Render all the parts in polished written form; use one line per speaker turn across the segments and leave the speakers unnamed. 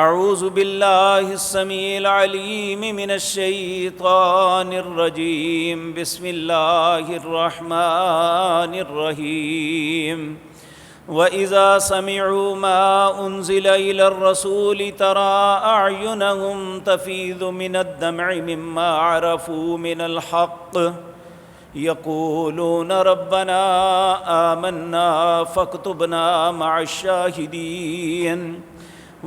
اعوذ باللہ السمیع العلیم من الشیطان الرجیم بسم اللہ الرحمن الرحیم وَإِذَا سَمِعُوا مَا أُنزِلَ إِلَى الرَّسُولِ تَرَى أَعْيُنَهُمْ تَفِيضُ مِنَ الدَّمْعِ مِمَّا عَرَفُوا مِنَ الْحَقِّ يَقُولُونَ رَبَّنَا آمَنَّا فَاكْتُبْنَا مَعَ الشَّاهِدِينَ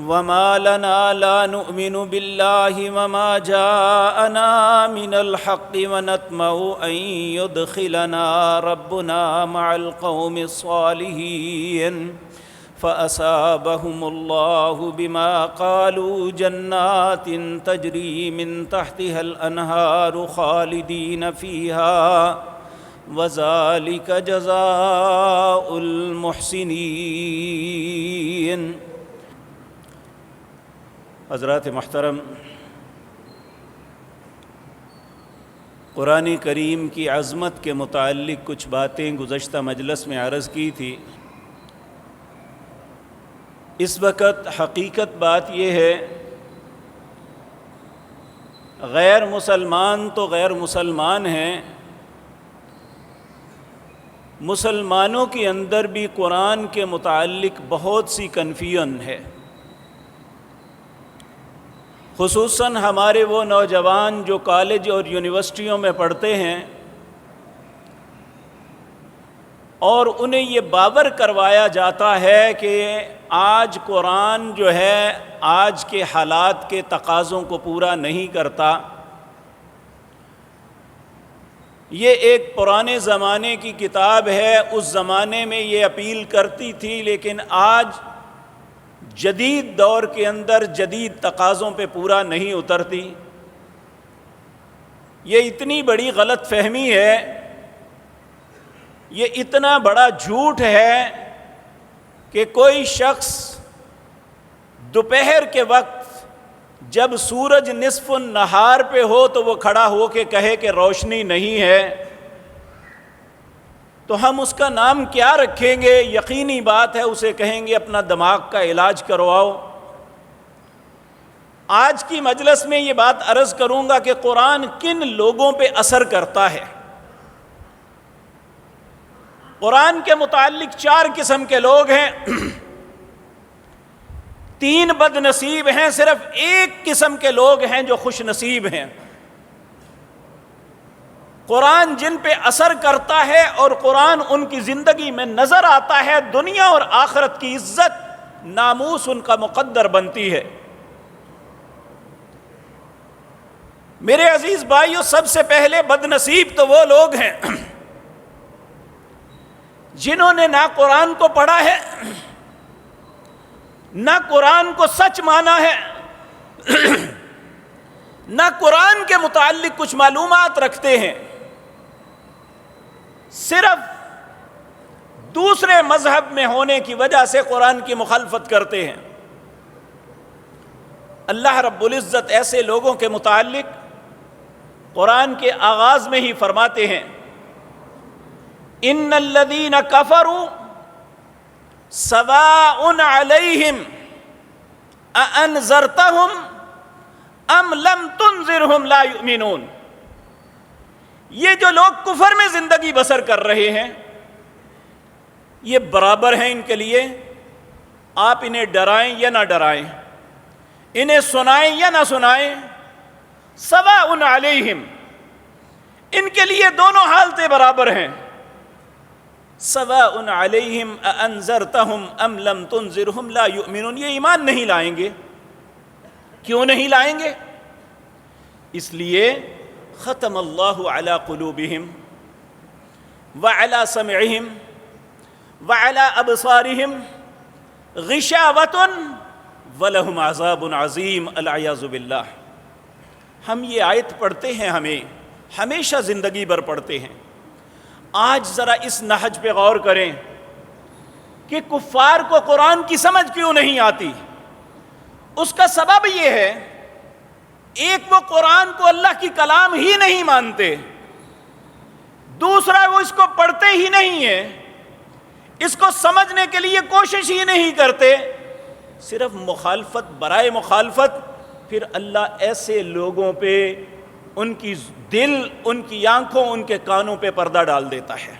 وَمَا لَنَا لَا نُؤْمِنُ بِاللَّهِ وَمَا جَاءَنَا مِنَ الْحَقِّ وَنَطْمَعُ أَن يُدْخِلَنَا رَبُّنَا مَعَ الْقَوْمِ الصَّالِحِينَ فَأَصَابَهُمُ اللَّهُ بِمَا قَالُوا جَنَّاتٍ تَجْرِي مِن تَحْتِهَا الْأَنْهَارُ خَالِدِينَ فِيهَا وَذَلِكَ جَزَاءُ الْمُحْسِنِينَ۔ حضرات محترم، قرآن کریم کی عظمت کے متعلق کچھ باتیں گزشتہ مجلس میں عرض کی تھی۔ اس وقت حقیقت بات یہ ہے، غیر مسلمان تو غیر مسلمان ہیں، مسلمانوں کے اندر بھی قرآن کے متعلق بہت سی کنفیوژن ہے، خصوصاً ہمارے وہ نوجوان جو کالج اور یونیورسٹیوں میں پڑھتے ہیں اور انہیں یہ باور کروایا جاتا ہے کہ آج قرآن جو ہے آج کے حالات کے تقاضوں کو پورا نہیں کرتا۔ یہ ایک پرانے زمانے کی کتاب ہے، اس زمانے میں یہ اپیل کرتی تھی، لیکن آج جدید دور کے اندر جدید تقاضوں پہ پورا نہیں اترتی۔ یہ اتنی بڑی غلط فہمی ہے، یہ اتنا بڑا جھوٹ ہے کہ کوئی شخص دوپہر کے وقت جب سورج نصف النہار پہ ہو تو وہ کھڑا ہو کے کہے کہ روشنی نہیں ہے، تو ہم اس کا نام کیا رکھیں گے؟ یقینی بات ہے اسے کہیں گے اپنا دماغ کا علاج کرواؤ۔ آج کی مجلس میں یہ بات عرض کروں گا کہ قرآن کن لوگوں پہ اثر کرتا ہے۔ قرآن کے متعلق 4 قسم کے لوگ ہیں، 3 بد نصیب ہیں، صرف 1 قسم کے لوگ ہیں جو خوش نصیب ہیں۔ قرآن جن پہ اثر کرتا ہے اور قرآن ان کی زندگی میں نظر آتا ہے، دنیا اور آخرت کی عزت ناموس ان کا مقدر بنتی ہے۔ میرے عزیز بھائیو، سب سے پہلے بد نصیب تو وہ لوگ ہیں جنہوں نے نہ قرآن کو پڑھا ہے، نہ قرآن کو سچ مانا ہے، نہ قرآن کے متعلق کچھ معلومات رکھتے ہیں، صرف دوسرے مذہب میں ہونے کی وجہ سے قرآن کی مخالفت کرتے ہیں۔ اللہ رب العزت ایسے لوگوں کے متعلق قرآن کے آغاز میں ہی فرماتے ہیں، ان الذین کفروا سواء علیہم اانذرتہم ام لم تنذرہم لا یؤمنون۔ یہ جو لوگ کفر میں زندگی بسر کر رہے ہیں، یہ برابر ہیں ان کے لیے، آپ انہیں ڈرائیں یا نہ ڈرائیں، انہیں سنائیں یا نہ سنائیں، سواء علیہم، ان کے لیے دونوں حالتیں برابر ہیں۔ سواء علیہم اانذرتہم ام لم تنذرہم لا یؤمنون، یہ ایمان نہیں لائیں گے۔ کیوں نہیں لائیں گے؟ اس لیے ختم اللہ علی قلوبہم وعلی سمعہم وعلی ابصارہم غشاوۃ ولہم عذاب عظیم، العیاذ باللہ۔ ہم یہ آیت پڑھتے ہیں، ہمیں ہمیشہ زندگی بھر پڑھتے ہیں۔ آج ذرا اس نہج پہ غور کریں کہ کفار کو قرآن کی سمجھ کیوں نہیں آتی۔ اس کا سبب یہ ہے، ایک وہ قرآن کو اللہ کی کلام ہی نہیں مانتے، دوسرا وہ اس کو پڑھتے ہی نہیں ہیں، اس کو سمجھنے کے لیے کوشش ہی نہیں کرتے، صرف مخالفت برائے مخالفت، پھر اللہ ایسے لوگوں پہ ان کی دل، ان کی آنکھوں، ان کے کانوں پہ پردہ ڈال دیتا ہے۔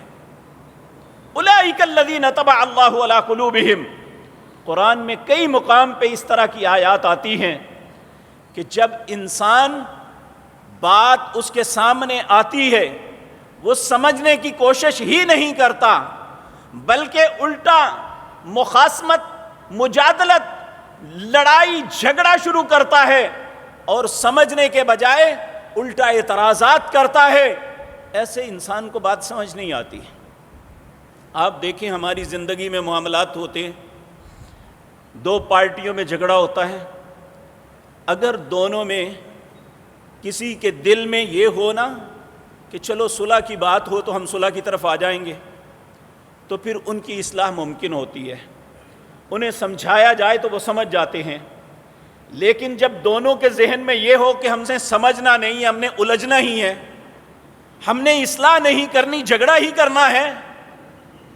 اولئک الذین طبع اللہ علی قلوبہم، قرآن میں کئی مقام پہ اس طرح کی آیات آتی ہیں کہ جب انسان بات اس کے سامنے آتی ہے وہ سمجھنے کی کوشش ہی نہیں کرتا، بلکہ الٹا مخاصمت، مجادلت، لڑائی جھگڑا شروع کرتا ہے اور سمجھنے کے بجائے الٹا اعتراضات کرتا ہے، ایسے انسان کو بات سمجھ نہیں آتی۔ آپ دیکھیں ہماری زندگی میں معاملات ہوتے ہیں، دو پارٹیوں میں جھگڑا ہوتا ہے، اگر دونوں میں کسی کے دل میں یہ ہونا کہ چلو صلح کی بات ہو تو ہم صلح کی طرف آ جائیں گے، تو پھر ان کی اصلاح ممکن ہوتی ہے، انہیں سمجھایا جائے تو وہ سمجھ جاتے ہیں۔ لیکن جب دونوں کے ذہن میں یہ ہو کہ ہم سے سمجھنا نہیں ہے، ہم نے الجھنا ہی ہے، ہم نے اصلاح نہیں کرنی، جھگڑا ہی کرنا ہے،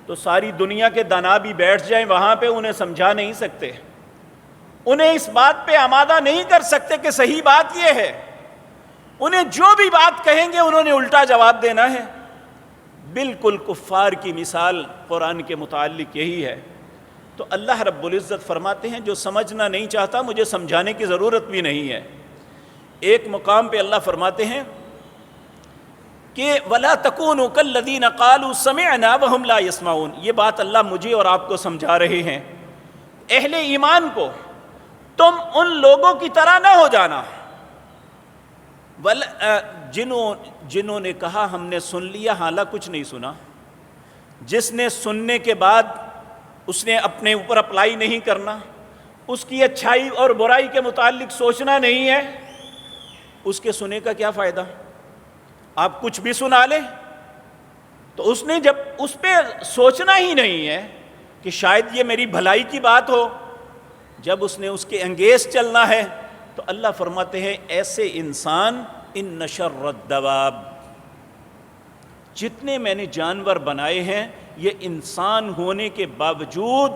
تو ساری دنیا کے دانا بھی بیٹھ جائیں وہاں پہ، انہیں سمجھا نہیں سکتے، انہیں اس بات پہ آمادہ نہیں کر سکتے کہ صحیح بات یہ ہے۔ انہیں جو بھی بات کہیں گے انہوں نے الٹا جواب دینا ہے۔ بالکل کفار کی مثال قرآن کے متعلق یہی ہے۔ تو اللہ رب العزت فرماتے ہیں جو سمجھنا نہیں چاہتا مجھے سمجھانے کی ضرورت بھی نہیں ہے۔ ایک مقام پہ اللہ فرماتے ہیں کہ وَلَا تَكُونُوا كَالَّذِينَ قَالُوا سَمِعْنَا وَهُمْ لَا يَسْمَعُونَ، یہ بات اللہ مجھے اور آپ کو سمجھا رہے ہیں۔ اہل ایمان کو تم ان لوگوں کی طرح نہ ہو جانا جنہوں نے کہا ہم نے سن لیا حالانکہ کچھ نہیں سنا۔ جس نے سننے کے بعد اس نے اپنے اوپر اپلائی نہیں کرنا، اس کی اچھائی اور برائی کے متعلق سوچنا نہیں ہے، اس کے سنے کا کیا فائدہ؟ آپ کچھ بھی سنا لیں تو اس نے جب اس پہ سوچنا ہی نہیں ہے کہ شاید یہ میری بھلائی کی بات ہو، جب اس نے اس کے انگیز چلنا ہے، تو اللہ فرماتے ہیں ایسے انسان ان شر الدواب، جتنے میں نے جانور بنائے ہیں یہ انسان ہونے کے باوجود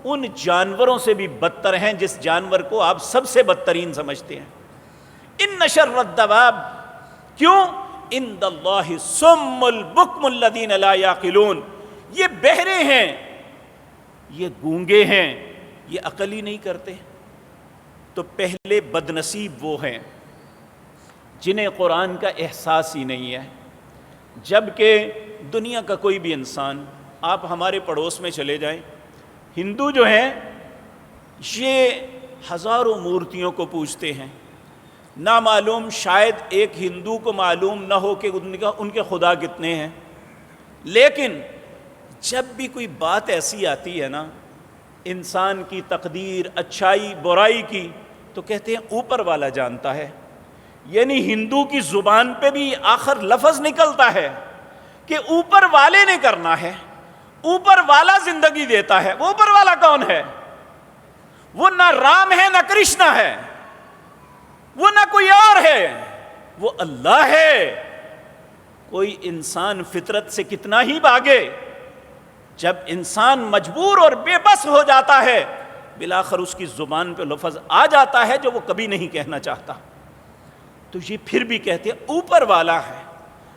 ان جانوروں سے بھی بدتر ہیں جس جانور کو آپ سب سے بدترین سمجھتے ہیں۔ ان شر الدواب، کیوں؟ عند اللہ الصم البکم الذین لا یعقلون، یہ بہرے ہیں، یہ گونگے ہیں، یہ عقل ہی نہیں کرتے۔ تو پہلے بدنصیب وہ ہیں جنہیں قرآن کا احساس ہی نہیں ہے۔ جبکہ دنیا کا کوئی بھی انسان، آپ ہمارے پڑوس میں چلے جائیں، ہندو جو ہیں یہ ہزاروں مورتیوں کو پوجتے ہیں، نامعلوم شاید ایک ہندو کو معلوم نہ ہو کہ ان کے خدا کتنے ہیں، لیکن جب بھی کوئی بات ایسی آتی ہے نا انسان کی تقدیر، اچھائی برائی کی، تو کہتے ہیں اوپر والا جانتا ہے۔ یعنی ہندو کی زبان پہ بھی آخر لفظ نکلتا ہے کہ اوپر والے نے کرنا ہے، اوپر والا زندگی دیتا ہے۔ وہ اوپر والا کون ہے؟ وہ نہ رام ہے نہ کرشنا ہے، وہ نہ کوئی اور ہے، وہ اللہ ہے۔ کوئی انسان فطرت سے کتنا ہی بھاگے، جب انسان مجبور اور بے بس ہو جاتا ہے بالآخر اس کی زبان پہ لفظ آ جاتا ہے جو وہ کبھی نہیں کہنا چاہتا۔ تو یہ پھر بھی کہتے ہیں اوپر والا ہے،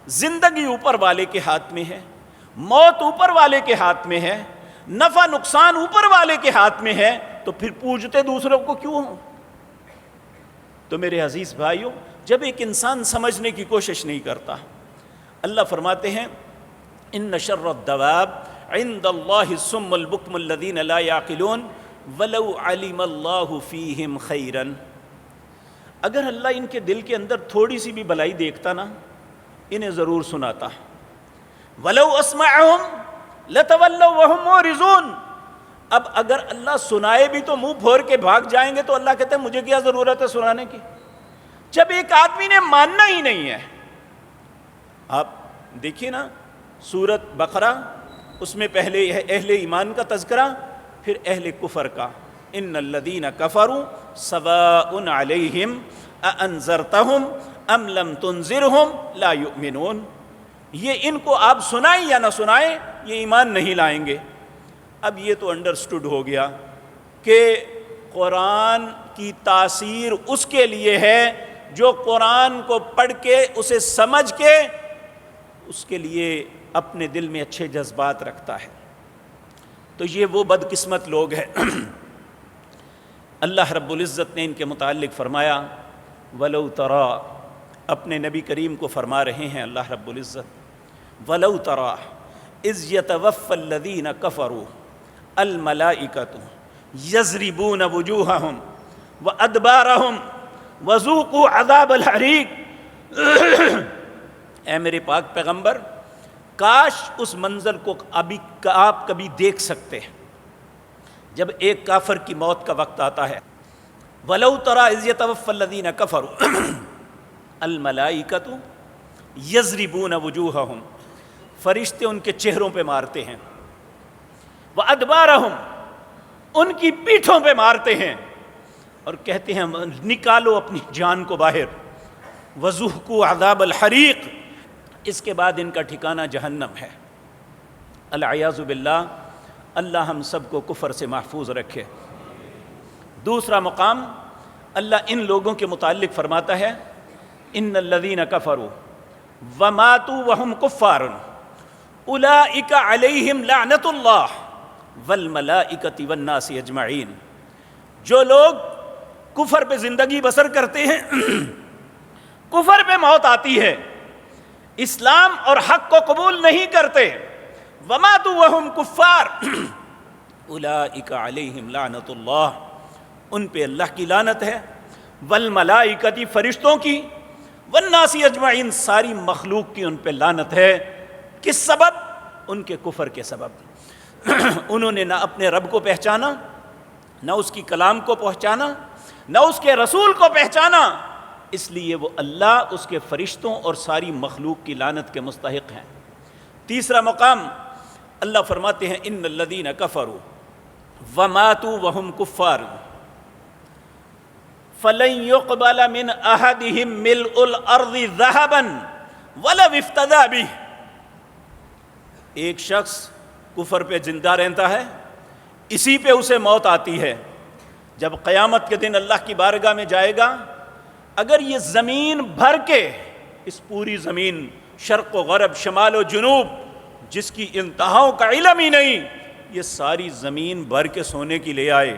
زندگی اوپر والے کے ہاتھ میں ہے، موت اوپر والے کے ہاتھ میں ہے، نفع نقصان اوپر والے کے ہاتھ میں ہے، تو پھر پوجتے دوسروں کو کیوں ہوں؟ تو میرے عزیز بھائیوں، جب ایک انسان سمجھنے کی کوشش نہیں کرتا، اللہ فرماتے ہیں ان شر الدواب عند اللہ الصم البکم الذین لا یعقلون ولو علم اللہ فیہم خیرا، اگر اللہ ان کے دل کے اندر تھوڑی سی بھی بھلائی دیکھتا نا انہیں ضرور سناتا۔ ولو اسمعہم لتولوا وہم معرضون، اب اگر اللہ سنائے بھی تو منہ پھور کے بھاگ جائیں گے، تو اللہ کہتے ہیں مجھے کیا ضرورت ہے سنانے کی؟ جب ایک آدمی نے ماننا ہی نہیں ہے۔ آپ دیکھیے نا سورۃ بقرہ، اس میں پہلے اہل ایمان کا تذکرہ، پھر اہل کفر کا، ان الذین کفروا سواء علیہم اانذرتہم ام لم تنذرہم لا یؤمنون، یہ ان کو آپ سنائیں یا نہ سنائیں یہ ایمان نہیں لائیں گے۔ اب یہ تو انڈرسٹوڈ ہو گیا کہ قرآن کی تاثیر اس کے لیے ہے جو قرآن کو پڑھ کے اسے سمجھ کے اس کے لیے اپنے دل میں اچھے جذبات رکھتا ہے۔ تو یہ وہ بدقسمت لوگ ہیں۔ اللہ رب العزت نے ان کے متعلق فرمایا وَلَوْ تَرَىٰ، اپنے نبی کریم کو فرما رہے ہیں اللہ رب العزت، وَلَوْ تَرَىٰ إِذْ يَتَوَفَّى الَّذِينَ كَفَرُوا الْمَلَائِكَةُ يَضْرِبُونَ وُجُوهَهُمْ وَأَدْبَارَهُمْ وَذُوقُوا عَذَابَ الْحَرِيقِ۔ اے میرے پاک پیغمبر، کاش اس منظر کو آپ کبھی دیکھ سکتے ہیں جب ایک کافر کی موت کا وقت آتا ہے۔ وَلَوْ تَرَىٰ إِذْ يَتَوَفَّى الَّذِينَ كَفَرُوا الْمَلَائِكَةُ يَضْرِبُونَ وُجُوهَهُمْ، فرشتے ان کے چہروں پہ مارتے ہیں، وَأَدْبَارَهُمْ، ان کی پیٹھوں پہ مارتے ہیں اور کہتے ہیں نکالو اپنی جان کو باہر، وَذُوقُوا عَذَابَ الْحَرِيقِ، اس کے بعد ان کا ٹھکانہ جہنم ہے۔ العیاذ باللہ، اللہ ہم سب کو کفر سے محفوظ رکھے۔ دوسرا مقام اللہ ان لوگوں کے متعلق فرماتا ہے ان الذین کفروا وماتوا وهم کفار اولئک علیہم لعنت اللہ والملائکۃ والناس اجمعین۔ جو لوگ کفر پہ زندگی بسر کرتے ہیں، کفر پہ موت آتی ہے، اسلام اور حق کو قبول نہیں کرتے، وماتوا وهم کفار اولئک علیہم لعنت اللہ، ان پہ اللہ کی لعنت ہے، والملائکۃ، فرشتوں کی، والناس اجمعین، ساری مخلوق کی ان پہ لعنت ہے۔ کس سبب؟ ان کے کفر کے سبب۔ انہوں نے نہ اپنے رب کو پہچانا، نہ اس کی کلام کو پہچانا، نہ اس کے رسول کو پہچانا، اس لیے وہ اللہ، اس کے فرشتوں اور ساری مخلوق کی لعنت کے مستحق ہیں۔ تیسرا مقام اللہ فرماتے ہیں ان الذین کفروا وماتوا وهم کفار فلن يقبل من احدهم ملء الارض ذهبا ولو افتدى به۔ ایک شخص کفر پہ زندہ رہتا ہے، اسی پہ اسے موت آتی ہے، جب قیامت کے دن اللہ کی بارگاہ میں جائے گا، اگر یہ زمین بھر کے، اس پوری زمین شرق و غرب، شمال و جنوب، جس کی انتہاؤں کا علم ہی نہیں، یہ ساری زمین بھر کے سونے کی لے آئے،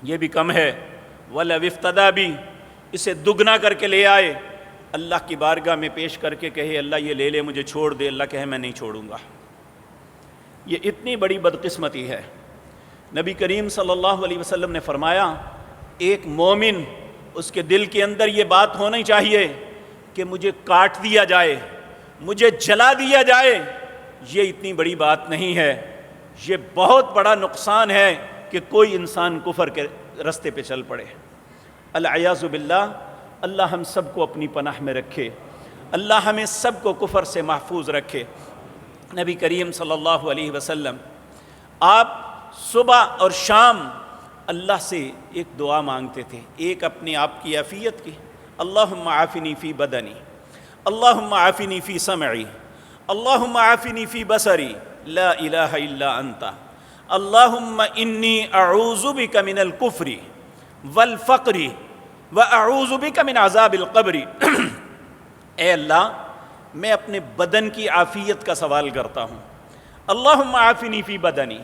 یہ بھی کم ہے، وَلَوِ افْتَدَىٰ بِهِ، اسے دگنا کر کے لے آئے، اللہ کی بارگاہ میں پیش کر کے کہے اللہ یہ لے لے، مجھے چھوڑ دے، اللہ کہے میں نہیں چھوڑوں گا۔ یہ اتنی بڑی بدقسمتی ہے۔ نبی کریم صلی اللہ علیہ وسلم نے فرمایا ایک مومن، اس کے دل کے اندر یہ بات ہونی چاہیے کہ مجھے کاٹ دیا جائے، مجھے جلا دیا جائے، یہ اتنی بڑی بات نہیں ہے، یہ بہت بڑا نقصان ہے کہ کوئی انسان کفر کے رستے پہ چل پڑے۔ العیاذ باللہ، اللہ ہم سب کو اپنی پناہ میں رکھے، اللہ ہمیں سب کو کفر سے محفوظ رکھے۔ نبی کریم صلی اللہ علیہ وسلم آپ صبح اور شام اللہ سے ایک دعا مانگتے تھے، ایک اپنے آپ کی عافیت کی، اللہم عافنی فی بدنی، اللہم عافنی فی سمعی، اللہم عافنی فی بصری، لا الہ الا انت، اللہم انی اعوذ بک من الکفر والفقر واعوذ بک من عذاب القبر۔ اے اللہ، میں اپنے بدن کی عافیت کا سوال کرتا ہوں، اللہم عافنی فی بدنی،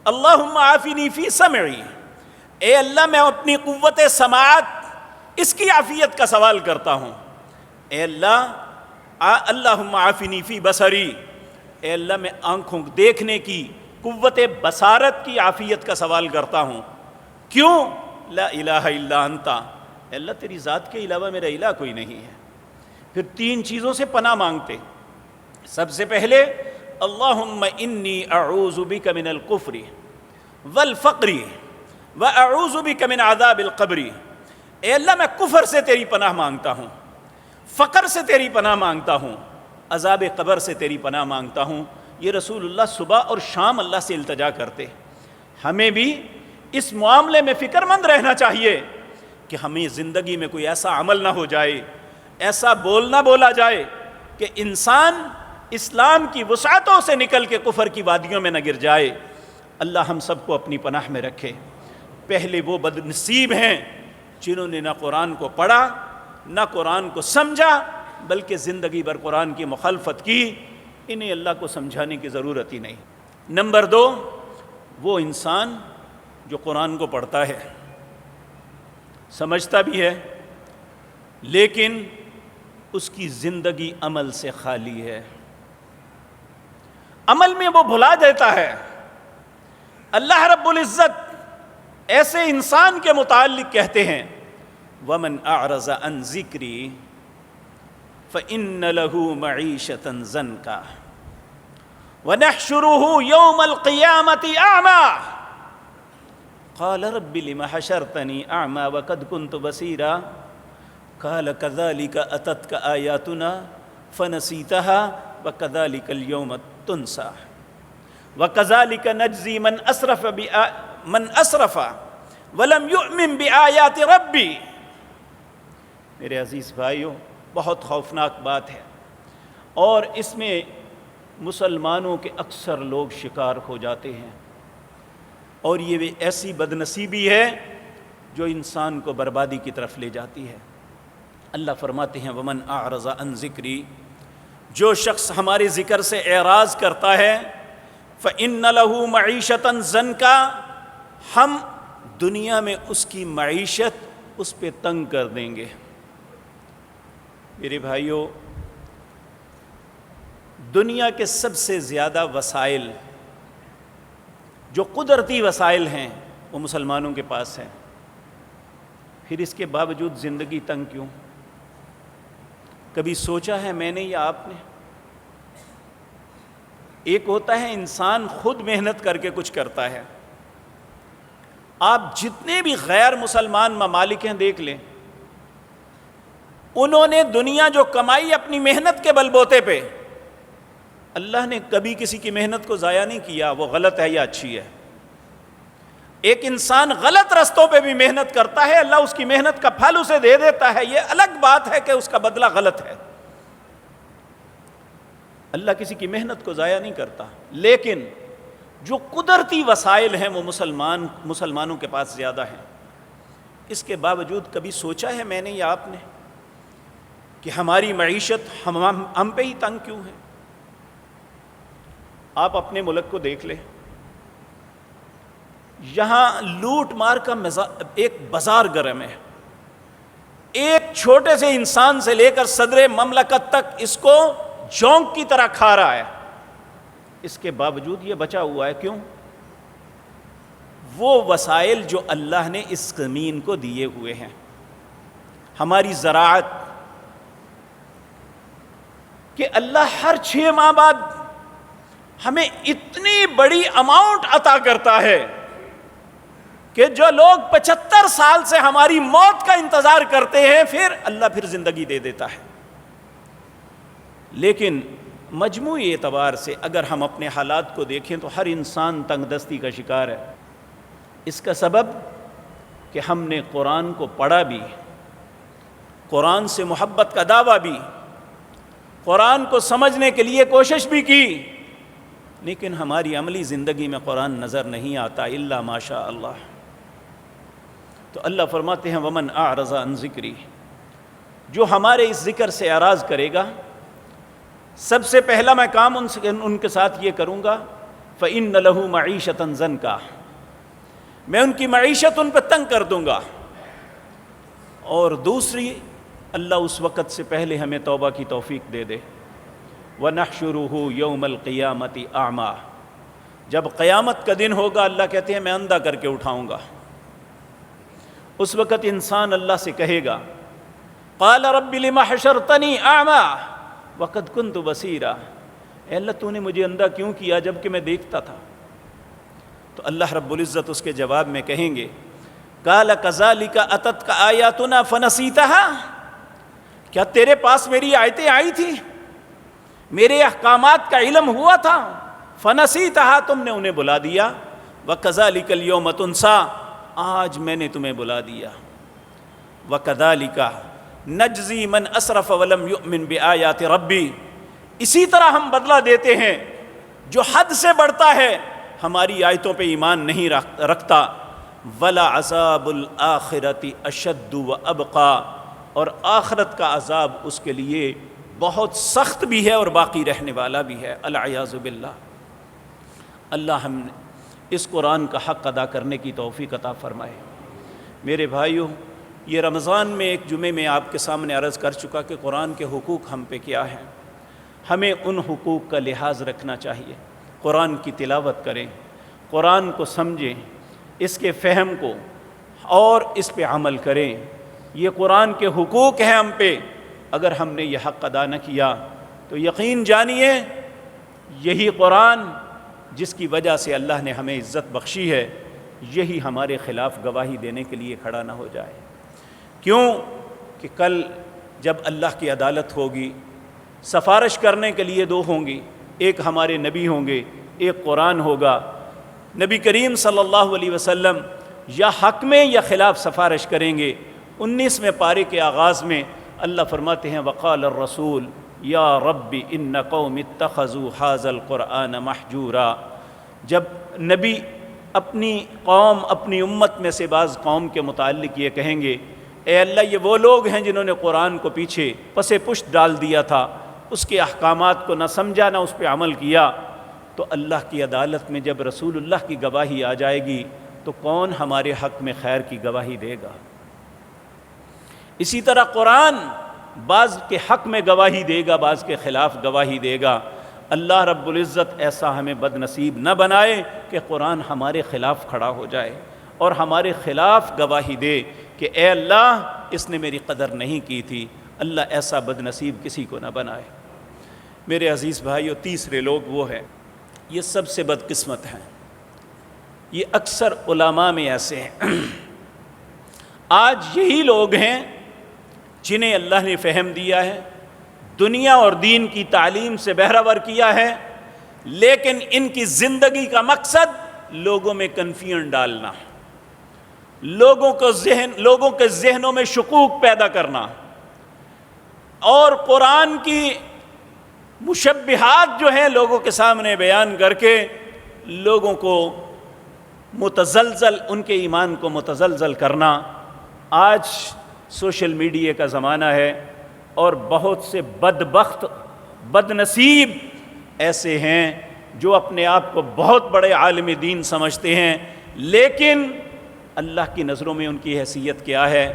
اللہم عافنی فی سمعی، اے اللہ میں اپنی قوت سماعت، اس کی عافیت کا سوال کرتا ہوں۔ اے اللہ، اللہم عافنی فی بصری، اے اللہ میں آنکھوں دیکھنے کی، قوت بصارت کی عافیت کا سوال کرتا ہوں۔ کیوں؟ لا الہ الا انت، اے اللہ تیری ذات کے علاوہ میرا الہ کوئی نہیں ہے۔ پھر تین چیزوں سے پناہ مانگتے، سب سے پہلے اللہم انی اعوذ بک من الکفر والفقر واعوذ بک من عذاب القبر، اے اللہ میں کفر سے تیری پناہ مانگتا ہوں، فقر سے تیری پناہ مانگتا ہوں، عذاب قبر سے تیری پناہ مانگتا ہوں۔ یہ رسول اللہ صبح اور شام اللہ سے التجا کرتے۔ ہمیں بھی اس معاملے میں فکر مند رہنا چاہیے کہ ہمیں زندگی میں کوئی ایسا عمل نہ ہو جائے، ایسا بول نہ بولا جائے کہ انسان اسلام کی وسعتوں سے نکل کے کفر کی وادیوں میں نہ گر جائے۔ اللہ ہم سب کو اپنی پناہ میں رکھے۔ پہلے وہ بد نصیب ہیں جنہوں نے نہ قرآن کو پڑھا نہ قرآن کو سمجھا بلکہ زندگی بھر قرآن کی مخالفت کی. انہیں اللہ کو سمجھانے کی ضرورت ہی نہیں. نمبر 2، وہ انسان جو قرآن کو پڑھتا ہے، سمجھتا بھی ہے، لیکن اس کی زندگی عمل سے خالی ہے. عمل میں وہ بھلا دیتا ہے. اللہ رب العزت ایسے انسان کے متعلق کہتے ہیں وَمَنْ أَعْرَضَ عَنْ ذِكْرِي فَإِنَّ لَهُ مَعِيشَةً ضَنْكًا وَنَحْشُرُهُ يَوْمَ الْقِيَامَةِ أَعْمَى قَالَ رَبِّ لِمَ حَشَرْتَنِي أَعْمَى وَقَدْ كُنْتُ بَصِيرًا قَالَ كَذَلِكَ أَتَتْكَ آيَاتُنَا فَنَسِيتَهَا وَكَذَلِكَ الْيَوْمَ تُنْسَى وَكَذَلِكَ نَجْزِي من أسرف ولم يؤمن بآیات ربی. میرے عزیز بھائیوں، بہت خوفناک بات ہے، اور اس میں مسلمانوں کے اکثر لوگ شکار ہو جاتے ہیں، اور یہ ایسی بدنصیبی ہے جو انسان کو بربادی کی طرف لے جاتی ہے. اللہ فرماتے ہیں وَمَنْ أَعْرَضَ عَنْ ذِكْرِي، جو شخص ہمارے ذکر سے اعراض کرتا ہے فَإِنَّ لَهُ مَعِيشَةً ضَنْكًا، ہم دنیا میں اس کی معیشت اس پہ تنگ کر دیں گے. میرے بھائیوں، دنیا کے سب سے زیادہ وسائل جو قدرتی وسائل ہیں وہ مسلمانوں کے پاس ہیں، پھر اس کے باوجود زندگی تنگ کیوں؟ کبھی سوچا ہے میں نے یا آپ نے؟ ایک ہوتا ہے انسان خود محنت کر کے کچھ کرتا ہے. آپ جتنے بھی غیر مسلمان ممالک ہیں دیکھ لیں، انہوں نے دنیا جو کمائی اپنی محنت کے بل بوتے پہ، اللہ نے کبھی کسی کی محنت کو ضائع نہیں کیا، وہ غلط ہے یا اچھی ہے. ایک انسان غلط رستوں پہ بھی محنت کرتا ہے، اللہ اس کی محنت کا پھل اسے دے دیتا ہے، یہ الگ بات ہے کہ اس کا بدلہ غلط ہے. اللہ کسی کی محنت کو ضائع نہیں کرتا، لیکن جو قدرتی وسائل ہیں وہ مسلمانوں کے پاس زیادہ ہیں. اس کے باوجود کبھی سوچا ہے میں نے یا آپ نے کہ ہماری معیشت ہم پہ ہی تنگ کیوں ہے؟ آپ اپنے ملک کو دیکھ لیں، یہاں لوٹ مار کا ایک بازار گرم ہے. ایک چھوٹے سے انسان سے لے کر صدر مملکت تک اس کو جونک کی طرح کھا رہا ہے. اس کے باوجود یہ بچا ہوا ہے، کیوں؟ وہ وسائل جو اللہ نے اس زمین کو دیے ہوئے ہیں. ہماری زراعت کہ اللہ ہر 6 ماہ بعد ہمیں اتنی بڑی اماؤنٹ عطا کرتا ہے کہ جو لوگ 75 سال سے ہماری موت کا انتظار کرتے ہیں، اللہ زندگی دے دیتا ہے. لیکن مجموعی اعتبار سے اگر ہم اپنے حالات کو دیکھیں تو ہر انسان تنگ دستی کا شکار ہے. اس کا سبب کہ ہم نے قرآن کو پڑھا بھی، قرآن سے محبت کا دعویٰ بھی، قرآن کو سمجھنے کے لیے کوشش بھی کی، لیکن ہماری عملی زندگی میں قرآن نظر نہیں آتا الا ماشاء اللہ. تو اللہ فرماتے ہیں ومن اعرض عن ذکری، جو ہمارے اس ذکر سے اعراض کرے گا، سب سے پہلا میں کام ان کے ساتھ یہ کروں گا فَإِنَّ لَهُ مَعِيشَةً ضَنْكًا، میں ان کی معیشت ان پہ تنگ کر دوں گا. اور دوسری، اللہ اس وقت سے پہلے ہمیں توبہ کی توفیق دے دے. وَنَحْشُرُهُ يَوْمَ الْقِيَامَةِ أَعْمَى، جب قیامت کا دن ہوگا اللہ کہتے ہیں میں اندھا کر کے اٹھاؤں گا. اس وقت انسان اللہ سے کہے گا قَالَ رَبِّ لِمَ حَشَرْتَنِي أَعْمَى وَقَدْ كُنْتُ بَصِيرًا، اے اللہ تو نے مجھے اندھا کیوں کیا جب کہ میں دیکھتا تھا؟ تو اللہ رب العزت اس کے جواب میں کہیں گے قَالَ كَذَلِكَ أَتَتْكَ آيَاتُنَا فَنَسِيتَهَا، کیا تیرے پاس میری آیتیں آئی تھی، میرے احکامات کا علم ہوا تھا؟ فَنَسِيتَهَا، تم نے انہیں بلا دیا. وَكَذَلِكَ الْيَوْمَ تُنْسَى، آج میں نے تمہیں بلا دیا. وَكَذَلِكَ نجزی من اسرف ولم یؤمن بآیات ربی، اسی طرح ہم بدلہ دیتے ہیں جو حد سے بڑھتا ہے، ہماری آیتوں پہ ایمان نہیں رکھتا. وَلَعَذَابُ الْآخِرَةِ أَشَدُّ وَأَبْقَىٰ، اور آخرت کا عذاب اس کے لیے بہت سخت بھی ہے اور باقی رہنے والا بھی ہے، العیاذ باللہ۔ اللہ ہم اس قرآن کا حق ادا کرنے کی توفیق عطا فرمائے۔ میرے بھائیوں، یہ رمضان میں ایک جمعے میں آپ کے سامنے عرض کر چکا کہ قرآن کے حقوق ہم پہ کیا ہیں۔ ہمیں ان حقوق کا لحاظ رکھنا چاہیے، قرآن کی تلاوت کریں، قرآن کو سمجھیں، اس کے فہم کو اور اس پہ عمل کریں۔ یہ قرآن کے حقوق ہیں ہم پہ، اگر ہم نے یہ حق ادا نہ کیا تو یقین جانیے یہی قرآن جس کی وجہ سے اللہ نے ہمیں عزت بخشی ہے، یہی ہمارے خلاف گواہی دینے کے لیے کھڑا نہ ہو جائے۔ کیوں کہ کل جب اللہ کی عدالت ہوگی، سفارش کرنے کے لیے دو ہوں گی، ایک ہمارے نبی ہوں گے، ایک قرآن ہوگا۔ نبی کریم صلی اللہ علیہ وسلم یا حق میں یا خلاف سفارش کریں گے۔ 19ویں پارے کے آغاز میں اللہ فرماتے ہیں وقال الرسول یا رب ان قوم اتخذوا هذا القرآن محجورا۔ جب نبی اپنی قوم، اپنی امت میں سے بعض قوم کے متعلق یہ کہیں گے، اے اللہ یہ وہ لوگ ہیں جنہوں نے قرآن کو پیچھے پس پشت ڈال دیا تھا، اس کے احکامات کو نہ سمجھا نہ اس پہ عمل کیا، تو اللہ کی عدالت میں جب رسول اللہ کی گواہی آ جائے گی تو کون ہمارے حق میں خیر کی گواہی دے گا؟ اسی طرح قرآن بعض کے حق میں گواہی دے گا، بعض کے خلاف گواہی دے گا۔ اللہ رب العزت ایسا ہمیں بد نصیب نہ بنائے کہ قرآن ہمارے خلاف کھڑا ہو جائے اور ہمارے خلاف گواہی دے کہ اے اللہ اس نے میری قدر نہیں کی تھی۔ اللہ ایسا بد نصیب کسی کو نہ بنائے۔ میرے عزیز بھائیو، تیسرے لوگ وہ ہیں، یہ سب سے بدقسمت ہیں، یہ اکثر علماء میں ایسے ہیں۔ آج یہی لوگ ہیں جنہیں اللہ نے فہم دیا ہے، دنیا اور دین کی تعلیم سے بہرہور کیا ہے، لیکن ان کی زندگی کا مقصد لوگوں میں کنفیوژن ڈالنا، لوگوں کے ذہنوں میں شکوک پیدا کرنا اور قرآن کی مشبہات جو ہیں لوگوں کے سامنے بیان کر کے لوگوں کو متزلزل، ان کے ایمان کو متزلزل کرنا۔ آج سوشل میڈیا کا زمانہ ہے اور بہت سے بدبخت، بد نصیب ایسے ہیں جو اپنے آپ کو بہت بڑے عالم دین سمجھتے ہیں، لیکن اللہ کی نظروں میں ان کی حیثیت کیا ہے؟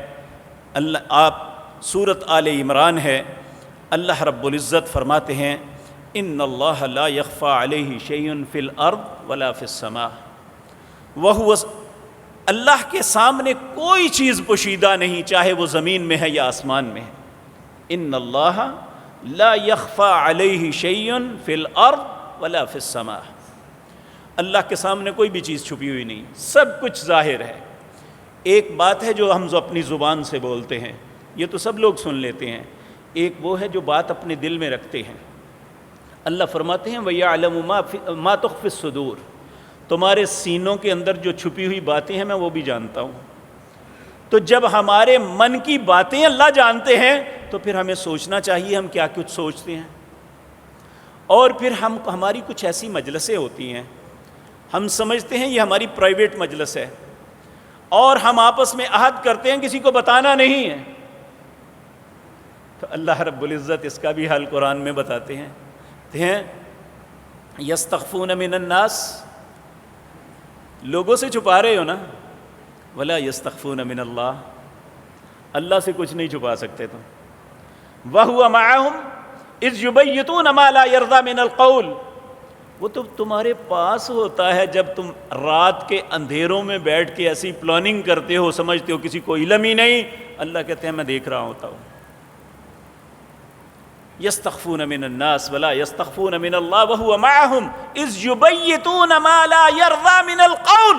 آپ سورۃ آل عمران ہے، اللہ رب العزت فرماتے ہیں ان اللہ لا یخفی علیہ شیء فی الارض ولا فی السماء، وہو، اللہ کے سامنے کوئی چیز پوشیدہ نہیں، چاہے وہ زمین میں ہے یا آسمان میں ہے۔ ان اللہ لا یخفی علیہ شیء فی الارض ولا فی السماء، اللہ کے سامنے کوئی بھی چیز چھپی ہوئی نہیں، سب کچھ ظاہر ہے۔ ایک بات ہے جو ہم اپنی زبان سے بولتے ہیں، یہ تو سب لوگ سن لیتے ہیں، ایک وہ ہے جو بات اپنے دل میں رکھتے ہیں۔ اللہ فرماتے ہیں وَيَعْلَمُ مَا تُخْفِي الصُّدُورُ، تمہارے سینوں کے اندر جو چھپی ہوئی باتیں ہیں میں وہ بھی جانتا ہوں۔ تو جب ہمارے من کی باتیں اللہ جانتے ہیں تو پھر ہمیں سوچنا چاہیے ہم کیا کچھ سوچتے ہیں۔ اور پھر ہماری کچھ ایسی مجلسیں ہوتی ہیں، ہم سمجھتے ہیں یہ ہماری پرائیویٹ مجلس ہے اور ہم آپس میں عہد کرتے ہیں کسی کو بتانا نہیں ہے، تو اللہ رب العزت اس کا بھی حال قرآن میں بتاتے ہیں یستخفون من الناس، لوگوں سے چھپا رہے ہو نا، ولا یستخفون من اللہ، اللہ سے کچھ نہیں چھپا سکتے تم۔ وَهُوَ مَعَهُمْ إِذْ يُبَيِّتُونَ مَا لَا يَرْضَى مِنَ الْقَوْلِ، وہ تو تمہارے پاس ہوتا ہے جب تم رات کے اندھیروں میں بیٹھ کے ایسی پلاننگ کرتے ہو، سمجھتے ہو کسی کو علم ہی نہیں، اللہ کہتے ہیں میں دیکھ رہا ہوتا ہوں۔ یستخفون من الناس ولا یستخفون من اللہ وهو معهم اذ یبیتون ما لا یرضى من القول،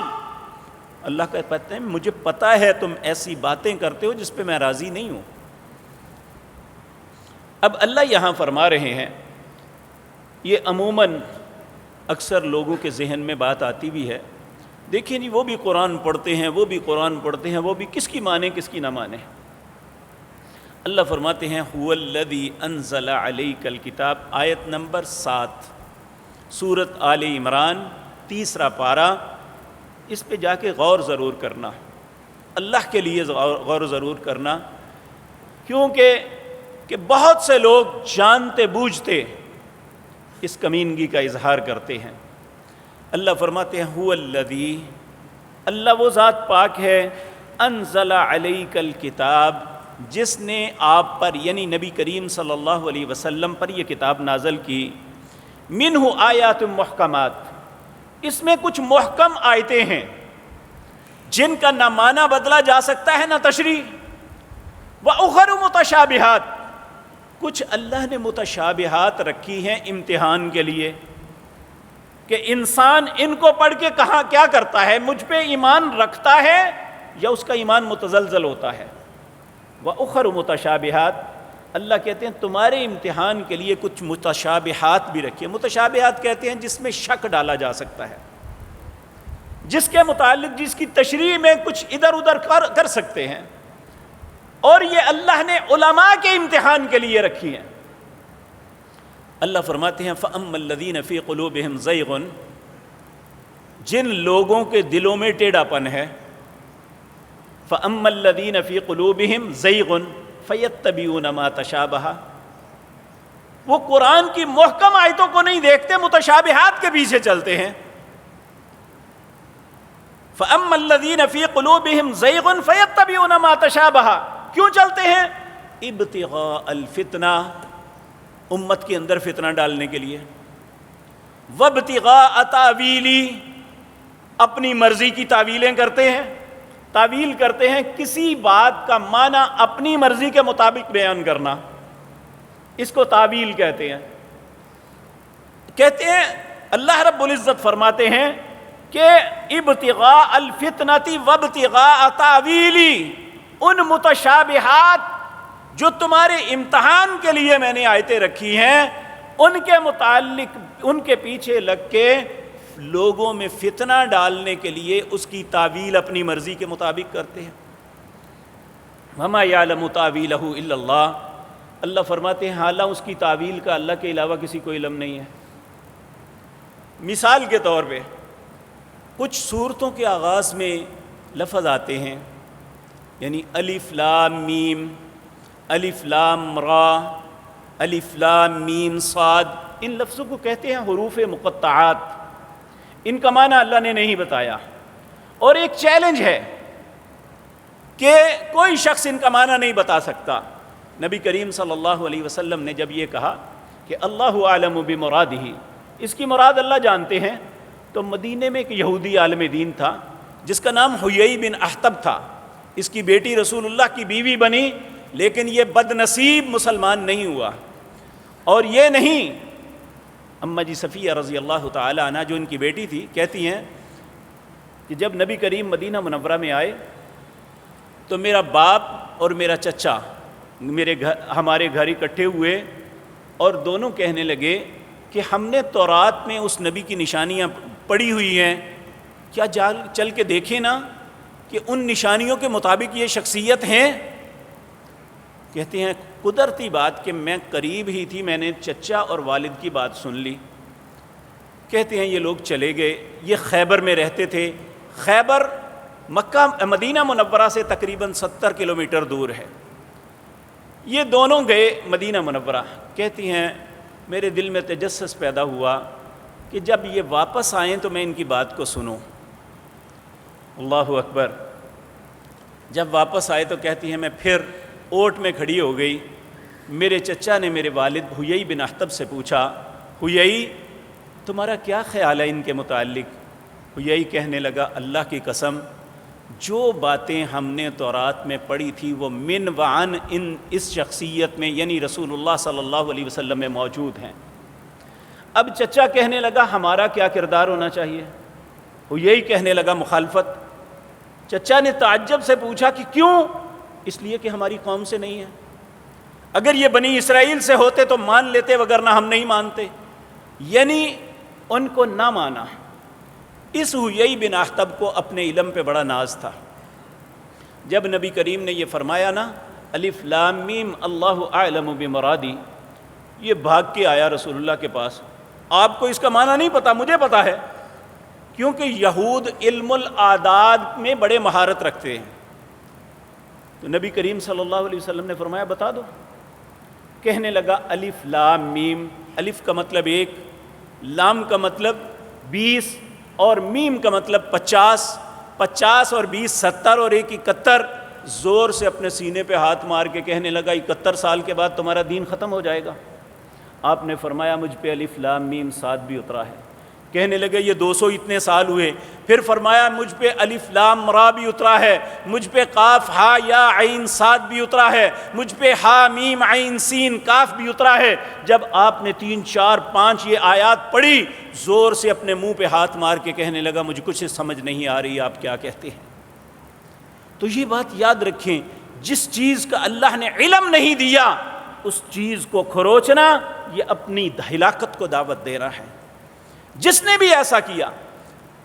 اللہ کہتے ہیں مجھے پتہ ہے تم ایسی باتیں کرتے ہو جس پہ میں راضی نہیں ہوں۔ اب اللہ یہاں فرما رہے ہیں، یہ عموماً اکثر لوگوں کے ذہن میں بات آتی بھی ہے، دیکھیں جی وہ بھی قرآن پڑھتے ہیں، وہ بھی قرآن پڑھتے ہیں، وہ بھی کس کی مانے کس کی نہ مانے۔ اللہ فرماتے ہیں هو الذی انزل علیک الکتاب، آیت نمبر 7 سورۃ آل عمران، تیسرا پارہ، اس پہ جا کے غور ضرور کرنا، اللہ کے لیے غور ضرور کرنا، کہ بہت سے لوگ جانتے بوجھتے اس کمینگی کا اظہار کرتے ہیں۔ اللہ فرماتے ہیں هو الذی، اللہ وہ ذات پاک ہے، انزل علیک الکتاب، جس نے آپ پر یعنی نبی کریم صلی اللہ علیہ وسلم پر یہ کتاب نازل کی، منہ آیات محکمات، اس میں کچھ محکم آیتیں ہیں جن کا نہ معنی بدلا جا سکتا ہے نہ تشریح، وَأُخَرُ مُتَشَابِهَاتٍ، کچھ اللہ نے متشابہات رکھی ہیں امتحان کے لیے کہ انسان ان کو پڑھ کے کہاں کیا کرتا ہے، مجھ پہ ایمان رکھتا ہے یا اس کا ایمان متزلزل ہوتا ہے۔ وَأُخَرُ مُتَشَابِهَاتٍ، اللہ کہتے ہیں تمہارے امتحان کے لیے کچھ متشابہات بھی رکھیے۔ متشابہات کہتے ہیں جس میں شک ڈالا جا سکتا ہے، جس کے متعلق جس کی تشریح میں کچھ ادھر ادھر کر سکتے ہیں، اور یہ اللہ نے علماء کے امتحان کے لیے رکھی ہیں۔ اللہ فرماتے ہیں فَأَمَّا الَّذِينَ فِي قُلُوبِهِمْ زَيْغٌ، جن لوگوں کے دلوں میں ٹیڑھا پن ہے، فَأَمَّا الَّذِينَ فِي قُلُوبِهِمْ زَيْغٌ فَيَتَّبِعُونَ مَا تَشَابَهَ، وہ قرآن کی محکم آیتوں کو نہیں دیکھتے، متشابہات کے پیچھے چلتے ہیں۔ فَأَمَّا الَّذِينَ فِي قُلُوبِهِمْ زَيْغٌ فَيَتَّبِعُونَ مَا تَشَابَهَ، کیوں چلتے ہیں؟ ابتغاء الفتنہ، امت کے اندر فتنہ ڈالنے کے لیے، وابتغاء تاویلی، اپنی مرضی کی تعویلیں کرتے ہیں، تعویل کرتے ہیں کسی بات کا معنی اپنی مرضی کے مطابق بیان کرنا، اس کو تعویل کہتے ہیں۔ اللہ رب العزت فرماتے ہیں کہ ابتغاء الفتنۃ وابتغاء تاویلی، ان متشابہات جو تمہارے امتحان کے لیے میں نے آیتیں رکھی ہیں، ان کے متعلق ان کے پیچھے لگ کے لوگوں میں فتنہ ڈالنے کے لیے اس کی تعویل اپنی مرضی کے مطابق کرتے ہیں۔ وَمَا يَعْلَمُ تَأْوِيلَهُ إِلَّا اللَّهُ، اللہ فرماتے ہیں حالانکہ اس کی تعویل کا اللہ کے علاوہ کسی کو علم نہیں ہے۔ مثال کے طور پہ کچھ صورتوں کے آغاز میں لفظ آتے ہیں، یعنی الف لام میم، الف لام را، الف لام میم صاد، ان لفظوں کو کہتے ہیں حروف مقطعات، ان کا معنی اللہ نے نہیں بتایا، اور ایک چیلنج ہے کہ کوئی شخص ان کا معنی نہیں بتا سکتا۔ نبی کریم صلی اللہ علیہ وسلم نے جب یہ کہا کہ اللہ عالم بمرادہ، اس کی مراد اللہ جانتے ہیں، تو مدینے میں ایک یہودی عالم دین تھا جس کا نام حیی بن اخطب تھا، اس کی بیٹی رسول اللہ کی بیوی بنی، لیکن یہ بد نصیب مسلمان نہیں ہوا۔ اور یہ نہیں، اماں جی صفیہ رضی اللہ تعالی عنہ جو ان کی بیٹی تھی، کہتی ہیں کہ جب نبی کریم مدینہ منورہ میں آئے تو میرا باپ اور میرا چچا ہمارے گھر اکٹھے ہوئے، اور دونوں کہنے لگے کہ ہم نے تورات میں اس نبی کی نشانیاں پڑھی ہوئی ہیں، کیا چل کے دیکھیں نا کہ ان نشانیوں کے مطابق یہ شخصیت ہیں؟ کہتے ہیں قدرتی بات کہ میں قریب ہی تھی، میں نے چچا اور والد کی بات سن لی۔ کہتے ہیں یہ لوگ چلے گئے، یہ خیبر میں رہتے تھے، خیبر مکہ مدینہ منورہ سے تقریباً 70 کلومیٹر دور ہے۔ یہ دونوں گئے مدینہ منورہ۔ کہتی ہیں میرے دل میں تجسس پیدا ہوا کہ جب یہ واپس آئیں تو میں ان کی بات کو سنوں۔ اللہ اکبر۔ جب واپس آئے تو کہتی ہیں میں پھر اوٹ میں کھڑی ہو گئی، میرے چچا نے میرے والد حیی بن اخطب سے پوچھا، حیی تمہارا کیا خیال ہے ان کے متعلق؟ حیی کہنے لگا اللہ کی قسم، جو باتیں ہم نے تورات میں پڑھی تھی وہ من وعن اس شخصیت میں یعنی رسول اللہ صلی اللہ علیہ وسلم میں موجود ہیں۔ اب چچا کہنے لگا ہمارا کیا کردار ہونا چاہیے؟ حیی کہنے لگا مخالفت۔ چچا نے تعجب سے پوچھا کہ کیوں؟ اس لیے کہ ہماری قوم سے نہیں ہے، اگر یہ بنی اسرائیل سے ہوتے تو مان لیتے، وگرنہ ہم نہیں مانتے، یعنی ان کو نہ مانا۔ اس حیی بن اخطب کو اپنے علم پہ بڑا ناز تھا۔ جب نبی کریم نے یہ فرمایا نا الف لام میم اللہ اعلم بمرادی، یہ بھاگ کے آیا رسول اللہ کے پاس، آپ کو اس کا معنی نہیں پتا، مجھے پتا ہے۔ کیونکہ یہود علم العاداد میں بڑے مہارت رکھتے ہیں. تو نبی کریم صلی اللہ علیہ وسلم نے فرمایا بتا دو. کہنے لگا الف لام میم. الف کا مطلب 1، لام کا مطلب 20 اور میم کا مطلب 50. 50 اور 20 70 اور 1 71. زور سے اپنے سینے پہ ہاتھ مار کے کہنے لگا 71 سال کے بعد تمہارا دین ختم ہو جائے گا. آپ نے فرمایا مجھ پہ الف لام میم صاد بھی اترا ہے. کہنے لگے یہ 200 اتنے سال ہوئے. پھر فرمایا مجھ پہ الف لام را بھی اترا ہے، مجھ پہ قاف ہا یا عین صاد بھی اترا ہے، مجھ پہ ہا میم عین سین کاف بھی اترا ہے. جب آپ نے 3 4 5 یہ آیات پڑھی، زور سے اپنے منہ پہ ہاتھ مار کے کہنے لگا مجھے کچھ سمجھ نہیں آ رہی آپ کیا کہتے ہیں. تو یہ بات یاد رکھیں، جس چیز کا اللہ نے علم نہیں دیا اس چیز کو کھروچنا یہ اپنی ہلاکت کو دعوت دے رہا ہے. جس نے بھی ایسا کیا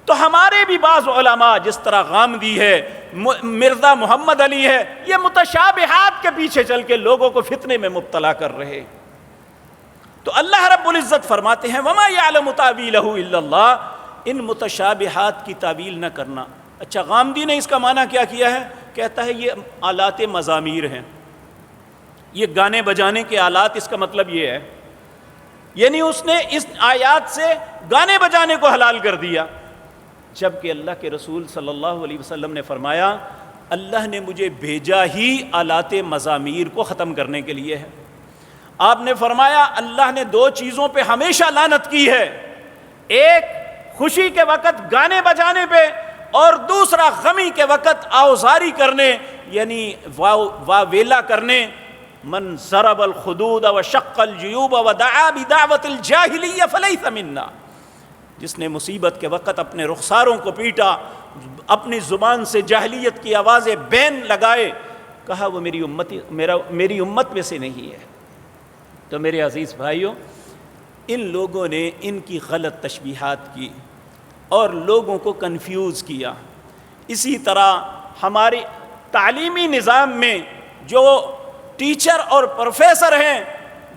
تو ہمارے بھی بعض علماء جس طرح غامدی ہے، مرزا محمد علی ہے، یہ متشابہات کے پیچھے چل کے لوگوں کو فتنے میں مبتلا کر رہے. تو اللہ رب العزت فرماتے ہیں وَمَا يَعْلَمُ تَأْوِيلَهُ إِلَّا اللَّهُ. ان متشابہات کی تعویل نہ کرنا. اچھا غامدی نے اس کا معنی کیا کیا ہے؟ کہتا ہے یہ آلات مزامیر ہیں، یہ گانے بجانے کے آلات. اس کا مطلب یہ ہے یعنی اس نے اس آیات سے گانے بجانے کو حلال کر دیا، جبکہ اللہ کے رسول صلی اللہ علیہ وسلم نے فرمایا اللہ نے مجھے بھیجا ہی آلات مزامیر کو ختم کرنے کے لیے ہے. آپ نے فرمایا اللہ نے 2 چیزوں پہ ہمیشہ لعنت کی ہے، ایک خوشی کے وقت گانے بجانے پہ، اور دوسرا غمی کے وقت آوزاری کرنے یعنی واویلا کرنے. من ضرب الخدود وشق الجیوب ودعا بدعوت الجاہلیہ فلیس منا. جس نے مصیبت کے وقت اپنے رخساروں کو پیٹا، اپنی زبان سے جاہلیت کی آوازیں بین لگائے، کہا وہ میری امت میں سے نہیں ہے. تو میرے عزیز بھائیوں، ان لوگوں نے ان کی غلط تشبیہات کی اور لوگوں کو کنفیوز کیا. اسی طرح ہمارے تعلیمی نظام میں جو ٹیچر اور پروفیسر ہیں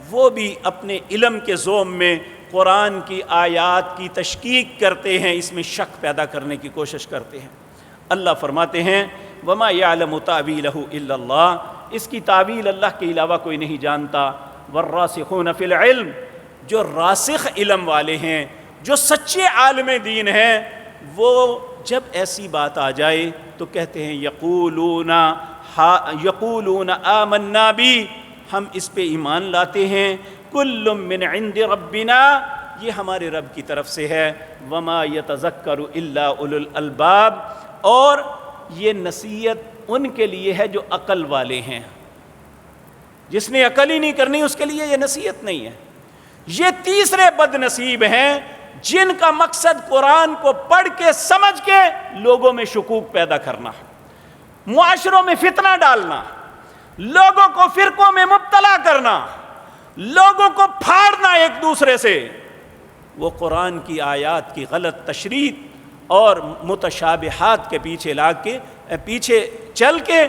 وہ بھی اپنے علم کے زوم میں قرآن کی آیات کی تشکیک کرتے ہیں، اس میں شک پیدا کرنے کی کوشش کرتے ہیں. اللہ فرماتے ہیں وما یعلم تاویلہ الا اللہ. اس کی تعویل اللہ کے علاوہ کوئی نہیں جانتا. والراسخون فی العلم. جو راسخ علم والے ہیں، جو سچے عالم دین ہیں، وہ جب ایسی بات آ جائے تو کہتے ہیں یقولون آمنا بی، ہم اس پہ ایمان لاتے ہیں، کل من عند ربنا، یہ ہمارے رب کی طرف سے ہے، وما یتذکر الا اولو الالباب، اور یہ نصیحت ان کے لیے ہے جو عقل والے ہیں. جس نے عقل ہی نہیں کرنی اس کے لیے یہ نصیحت نہیں ہے. یہ تیسرے بد نصیب ہیں جن کا مقصد قرآن کو پڑھ کے سمجھ کے لوگوں میں شکوک پیدا کرنا، معاشروں میں فتنہ ڈالنا، لوگوں کو فرقوں میں مبتلا کرنا، لوگوں کو پھاڑنا ایک دوسرے سے. وہ قرآن کی آیات کی غلط تشریح اور متشابہات کے پیچھے چل کے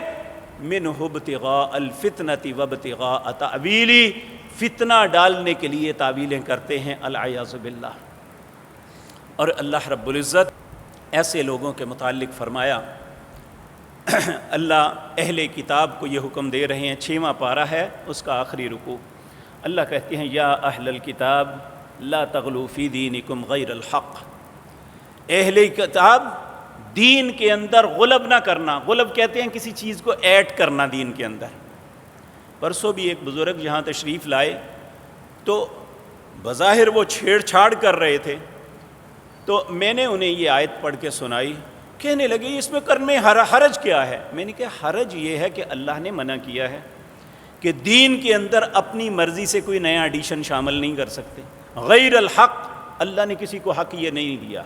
منہ ابتغاء الفتنۃ وابتغاء تأویلی، فتنہ ڈالنے کے لیے تعویلیں کرتے ہیں العیاذ باللہ. اور اللہ رب العزت ایسے لوگوں کے متعلق فرمایا، اللہ اہل کتاب کو یہ حکم دے رہے ہیں، 6واں پارہ ہے اس کا آخری رکوع. اللہ کہتے ہیں یا اہل الکتاب لا تغلوا فی دینکم غیر الحق. اہل کتاب دین کے اندر غلب نہ کرنا. غلب کہتے ہیں کسی چیز کو ایڈ کرنا دین کے اندر. پرسوں بھی ایک بزرگ یہاں تشریف لائے تو بظاہر وہ چھیڑ چھاڑ کر رہے تھے، تو میں نے انہیں یہ آیت پڑھ کے سنائی. کہنے لگے اس میں کرنے حرج کیا ہے؟ میں نے کہا حرج یہ ہے کہ اللہ نے منع کیا ہے کہ دین کے اندر اپنی مرضی سے کوئی نیا ایڈیشن شامل نہیں کر سکتے. غیر الحق، اللہ نے کسی کو حق یہ نہیں دیا.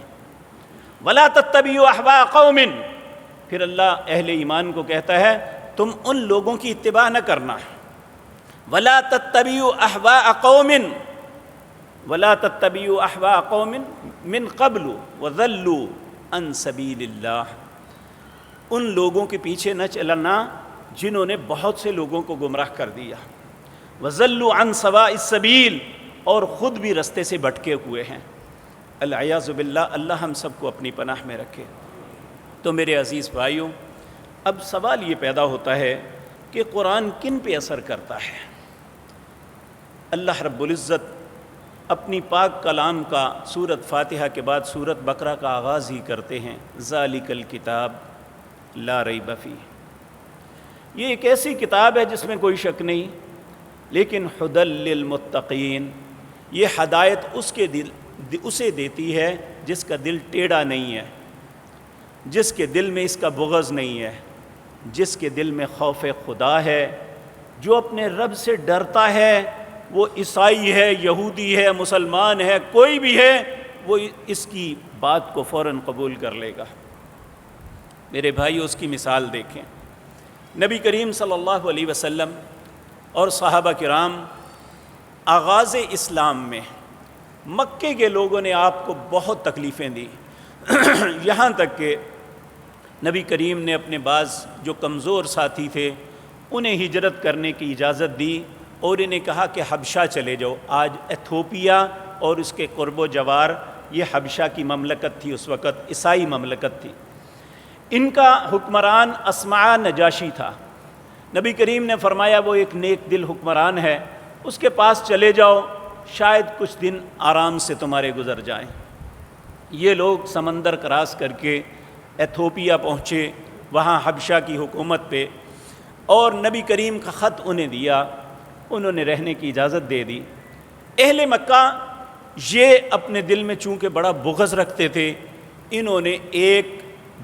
ولا تتبعوا اهواء قوم، پھر اللہ اہل ایمان کو کہتا ہے تم ان لوگوں کی اتباع نہ کرنا. ولا تتبعوا اهواء قوم ولا تتبعوا اهواء قوم من قبل وضلوا عن سبیل اللہ. ان لوگوں کے پیچھے نہ چلنا جنہوں نے بہت سے لوگوں کو گمراہ کر دیا. وضلوا عن سواء السبیل، اور خود بھی رستے سے بھٹکے ہوئے ہیں. العیاذ باللہ، اللہ ہم سب کو اپنی پناہ میں رکھے۔ تو میرے عزیز بھائیوں، اب سوال یہ پیدا ہوتا ہے کہ قرآن کن پہ اثر کرتا ہے؟ اللہ رب العزت اپنی پاک کلام کا سورۃ فاتحہ کے بعد سورۃ بقرہ کا آغاز ہی کرتے ہیں، ذالک الکتاب لا ریب فیہ۔ یہ ایک ایسی کتاب ہے جس میں کوئی شک نہیں، لیکن ھدی للمتقین، یہ ہدایت اسے دیتی ہے جس کا دل ٹیڑھا نہیں ہے، جس کے دل میں اس کا بغض نہیں ہے، جس کے دل میں خوف خدا ہے، جو اپنے رب سے ڈرتا ہے، وہ عیسائی ہے، یہودی ہے، مسلمان ہے، کوئی بھی ہے، وہ اس کی بات کو فوراً قبول کر لے گا۔ میرے بھائی، اس کی مثال دیکھیں، نبی کریم صلی اللہ علیہ وسلم اور صحابہ کرام آغاز اسلام میں مکے کے لوگوں نے آپ کو بہت تکلیفیں دی، یہاں تک کہ نبی کریم نے اپنے بعض جو کمزور ساتھی تھے انہیں ہجرت کرنے کی اجازت دی اور انہیں کہا کہ حبشہ چلے جاؤ۔ آج ایتھوپیا اور اس کے قرب و جوار یہ حبشہ کی مملکت تھی، اس وقت عیسائی مملکت تھی۔ ان کا حکمران اسمع نجاشی تھا۔ نبی کریم نے فرمایا وہ ایک نیک دل حکمران ہے، اس کے پاس چلے جاؤ، شاید کچھ دن آرام سے تمہارے گزر جائیں۔ یہ لوگ سمندر کراس کر کے ایتھوپیا پہنچے، وہاں حبشہ کی حکومت پہ، اور نبی کریم کا خط انہیں دیا، انہوں نے رہنے کی اجازت دے دی۔ اہل مکہ یہ اپنے دل میں چونکہ بڑا بغض رکھتے تھے، انہوں نے ایک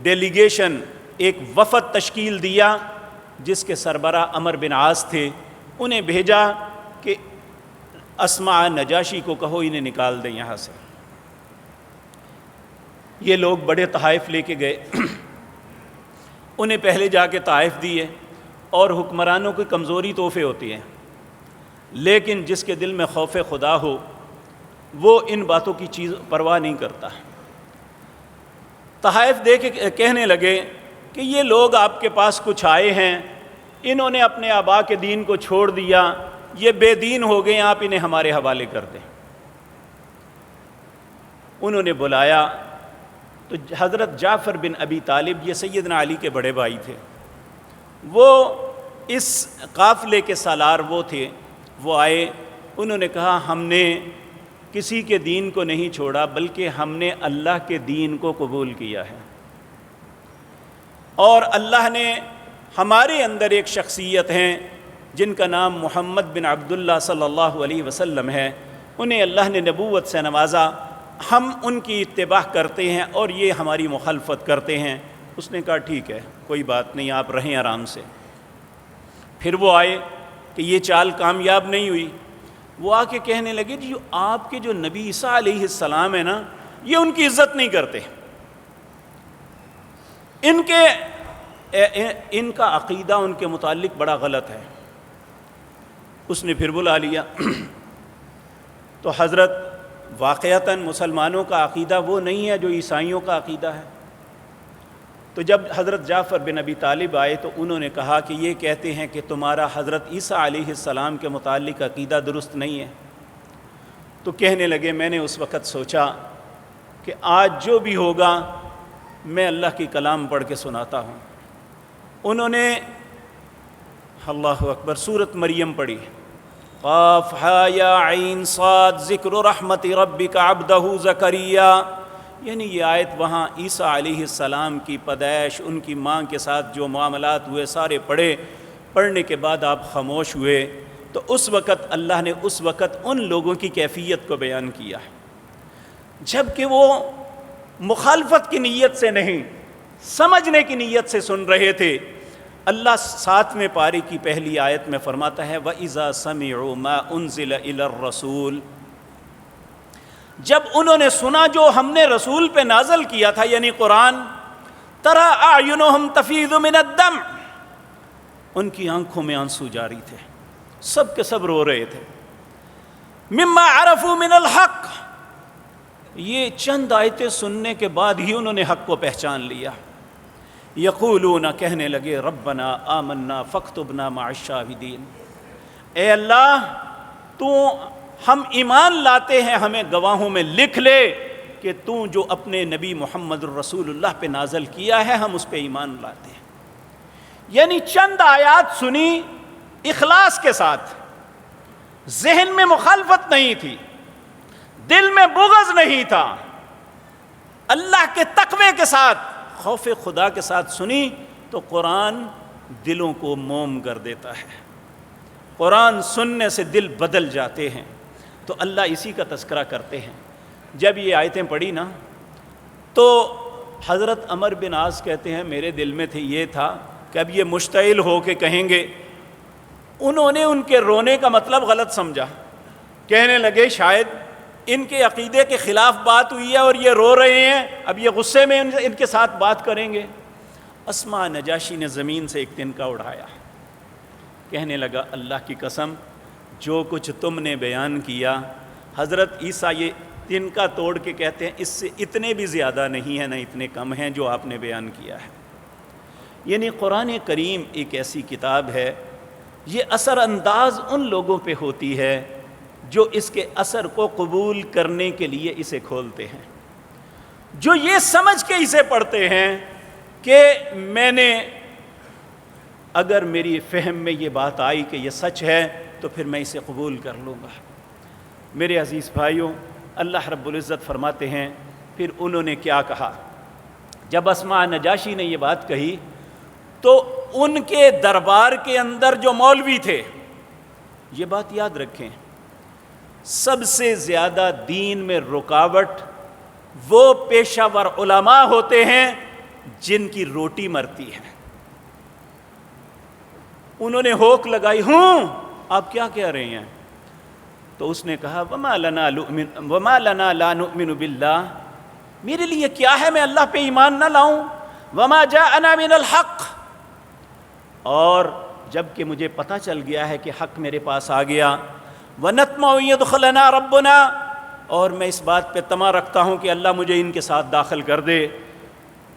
ڈیلیگیشن، ایک وفد تشکیل دیا جس کے سربراہ عمر بن عاص تھے، انہیں بھیجا کہ اسمع نجاشی کو کہو انہیں نکال دیں یہاں سے۔ یہ لوگ بڑے تحائف لے کے گئے، انہیں پہلے جا کے تحائف دیے، اور حکمرانوں کی کمزوری تحفے ہوتی ہیں، لیکن جس کے دل میں خوف خدا ہو وہ ان باتوں کی چیز پرواہ نہیں کرتا۔ تحائف دے کے کہنے لگے کہ یہ لوگ آپ کے پاس کچھ آئے ہیں، انہوں نے اپنے آبا کے دین کو چھوڑ دیا، یہ بے دین ہو گئے، آپ انہیں ہمارے حوالے کر دیں۔ انہوں نے بلایا تو حضرت جعفر بن ابی طالب، یہ سیدنا علی کے بڑے بھائی تھے، وہ اس قافلے کے سالار وہ تھے، وہ آئے، انہوں نے کہا ہم نے کسی کے دین کو نہیں چھوڑا بلکہ ہم نے اللہ کے دین کو قبول کیا ہے، اور اللہ نے ہمارے اندر ایک شخصیت ہیں جن کا نام محمد بن عبداللہ صلی اللہ علیہ وسلم ہے، انہیں اللہ نے نبوت سے نوازا، ہم ان کی اتباع کرتے ہیں اور یہ ہماری مخالفت کرتے ہیں۔ اس نے کہا ٹھیک ہے، کوئی بات نہیں، آپ رہیں آرام سے۔ پھر وہ آئے کہ یہ چال کامیاب نہیں ہوئی، وہ آ کے کہنے لگے جی آپ کے جو نبی عیسیٰ علیہ السلام ہیں نا، یہ ان کی عزت نہیں کرتے، ان کا عقیدہ ان کے متعلق بڑا غلط ہے۔ اس نے پھر بلا لیا تو حضرت واقعتاً مسلمانوں کا عقیدہ وہ نہیں ہے جو عیسائیوں کا عقیدہ ہے۔ تو جب حضرت جعفر بن ابی طالب آئے تو انہوں نے کہا کہ یہ کہتے ہیں کہ تمہارا حضرت عیسیٰ علیہ السلام کے متعلق عقیدہ درست نہیں ہے۔ تو کہنے لگے میں نے اس وقت سوچا کہ آج جو بھی ہوگا میں اللہ کی کلام پڑھ کے سناتا ہوں۔ انہوں نے اللہ اکبر سورۃ مریم پڑھی، قاف ہا یا عین صاد ذکر رحمت ربک عبدہ زکریا، یعنی یہ آیت وہاں عیسیٰ علیہ السلام کی پیدائش، ان کی ماں کے ساتھ جو معاملات ہوئے سارے پڑھنے کے بعد آپ خاموش ہوئے، تو اس وقت اللہ نے اس وقت ان لوگوں کی کیفیت کو بیان کیا، جب کہ وہ مخالفت کی نیت سے نہیں، سمجھنے کی نیت سے سن رہے تھے۔ اللہ 7ویں پارے کی پہلی آیت میں فرماتا ہے وَإِذَا سَمِعُوا مَا أُنزِلَ إِلَى الرَّسُولِ، جب انہوں نے سنا جو ہم نے رسول پہ نازل کیا تھا یعنی قرآن، تَرَىٰ أَعْيُنُهُمْ تَفِيضُ مِنَ الدَّمْعِ، ان کی آنکھوں میں آنسو جاری تھے، سب کے سب رو رہے تھے، مِمَّا عَرَفُوا مِنَ الْحَقِّ، یہ چند آیتیں سننے کے بعد ہی انہوں نے حق کو پہچان لیا۔ یقولون، کہنے لگے ربنا آمنا فاکتبنا مع الشاہدین، اے اللہ تو ہم ایمان لاتے ہیں، ہمیں گواہوں میں لکھ لے کہ تو جو اپنے نبی محمد الرسول اللہ پہ نازل کیا ہے ہم اس پہ ایمان لاتے ہیں۔ یعنی چند آیات سنی اخلاص کے ساتھ، ذہن میں مخالفت نہیں تھی، دل میں بغض نہیں تھا، اللہ کے تقوی کے ساتھ، خوف خدا کے ساتھ سنی تو قرآن دلوں کو موم کر دیتا ہے۔ قرآن سننے سے دل بدل جاتے ہیں۔ تو اللہ اسی کا تذکرہ کرتے ہیں۔ جب یہ آیتیں پڑھی نا تو حضرت عمر بن عاص کہتے ہیں میرے دل میں یہ تھا کہ اب یہ مشتعل ہو کے کہیں گے۔ انہوں نے ان کے رونے کا مطلب غلط سمجھا، کہنے لگے شاید ان کے عقیدے کے خلاف بات ہوئی ہے اور یہ رو رہے ہیں، اب یہ غصے میں ان کے ساتھ بات کریں گے۔ اسماء نجاشی نے زمین سے ایک تنکا اٹھایا، کہنے لگا اللہ کی قسم جو کچھ تم نے بیان کیا، حضرت عیسیٰ یہ تنکا توڑ کے کہتے ہیں اس سے اتنے بھی زیادہ نہیں ہیں نہ اتنے کم ہیں جو آپ نے بیان کیا ہے۔ یعنی قرآن کریم ایک ایسی کتاب ہے، یہ اثر انداز ان لوگوں پہ ہوتی ہے جو اس کے اثر کو قبول کرنے کے لیے اسے کھولتے ہیں، جو یہ سمجھ کے اسے پڑھتے ہیں کہ میں نے اگر میری فہم میں یہ بات آئی کہ یہ سچ ہے تو پھر میں اسے قبول کر لوں گا۔ میرے عزیز بھائیوں، اللہ رب العزت فرماتے ہیں پھر انہوں نے کیا کہا۔ جب اسماء نجاشی نے یہ بات کہی تو ان کے دربار کے اندر جو مولوی تھے، یہ بات یاد رکھیں، سب سے زیادہ دین میں رکاوٹ وہ پیشہ ور علماء ہوتے ہیں جن کی روٹی مرتی ہے۔ انہوں نے ہوک لگائی، ہوں آپ کیا کہہ رہے ہیں؟ تو اس نے کہا وما لنا لا نؤمن باللہ، میرے لیے کیا ہے میں اللہ پہ ایمان نہ لاؤں، وما جاءنا من الحق، اور جب کہ مجھے پتہ چل گیا ہے کہ حق میرے پاس آ گیا، وَنَطْمَعُ يَدْخُلَنَا رَبُّنَا، اور میں اس بات پہ طمع رکھتا ہوں کہ اللہ مجھے ان کے ساتھ داخل کر دے،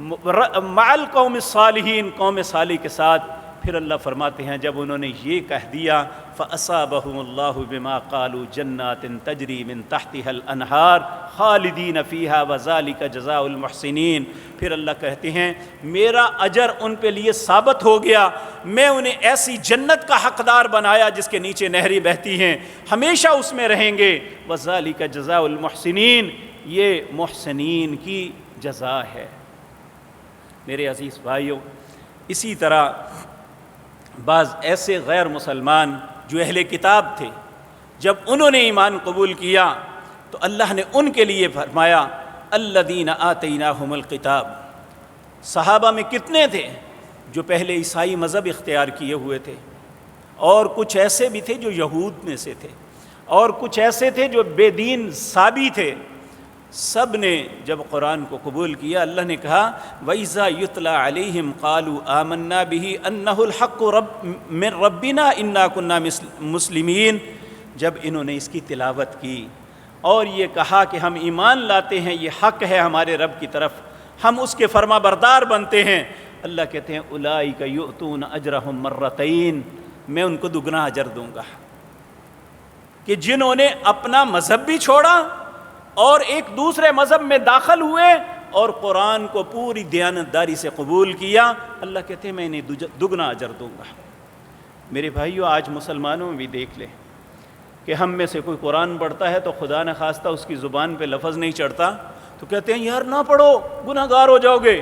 مع القوم الصالحین، قوم صالح کے ساتھ۔ پھر اللہ فرماتے ہیں جب انہوں نے یہ کہہ دیا فَأَصَابَهُمُ اللَّهُ بِمَا قَالُوا جَنَّاتٍ تَجْرِي مِن تَحْتِهَا الْأَنْهَارُ خَالِدِينَ فِيهَا وَذَلِكَ جَزَاءُ الْمُحْسِنِينَ۔ پھر اللہ کہتے ہیں میرا اجر ان پہ لیے ثابت ہو گیا، میں انہیں ایسی جنت کا حقدار بنایا جس کے نیچے نہریں بہتی ہیں، ہمیشہ اس میں رہیں گے، وَذَلِكَ جَزَاءُ الْمُحْسِنِينَ، یہ محسنین کی جزا ہے۔ میرے عزیز بھائیوں، اسی طرح بعض ایسے غیر مسلمان جو اہل کتاب تھے، جب انہوں نے ایمان قبول کیا تو اللہ نے ان کے لیے فرمایا الذین آتیناہم الکتاب۔ صحابہ میں کتنے تھے جو پہلے عیسائی مذہب اختیار کیے ہوئے تھے، اور کچھ ایسے بھی تھے جو یہود میں سے تھے، اور کچھ ایسے تھے جو بے دین صابی تھے۔ سب نے جب قرآن کو قبول کیا، اللہ نے کہا وَإِذَا يُتْلَى عَلَيْهِمْ قَالُوا آمَنَّا بِهِ أَنَّهُ الْحَقُّ مِنْ رَبِّنَا إِنَّا كُنَّا مُسْلِمِينَ، جب انہوں نے اس کی تلاوت کی اور یہ کہا کہ ہم ایمان لاتے ہیں یہ حق ہے ہمارے رب کی طرف، ہم اس کے فرما بردار بنتے ہیں، اللہ کہتے ہیں أُولَٰئِكَ يُؤْتُونَ أَجْرَهُمْ مَرَّتَيْنِ، میں ان کو دگنا اجر دوں گا، کہ جنہوں نے اپنا مذہب بھی چھوڑا اور ایک دوسرے مذہب میں داخل ہوئے اور قرآن کو پوری دیانتداری سے قبول کیا، اللہ کہتے ہیں میں انہیں دگنا اجر دوں گا۔ میرے بھائیو، آج مسلمانوں میں بھی دیکھ لیں کہ ہم میں سے کوئی قرآن پڑھتا ہے تو خدا نہ خواستہ اس کی زبان پہ لفظ نہیں چڑھتا تو کہتے ہیں یار نہ پڑھو گناہ گار ہو جاؤ گے،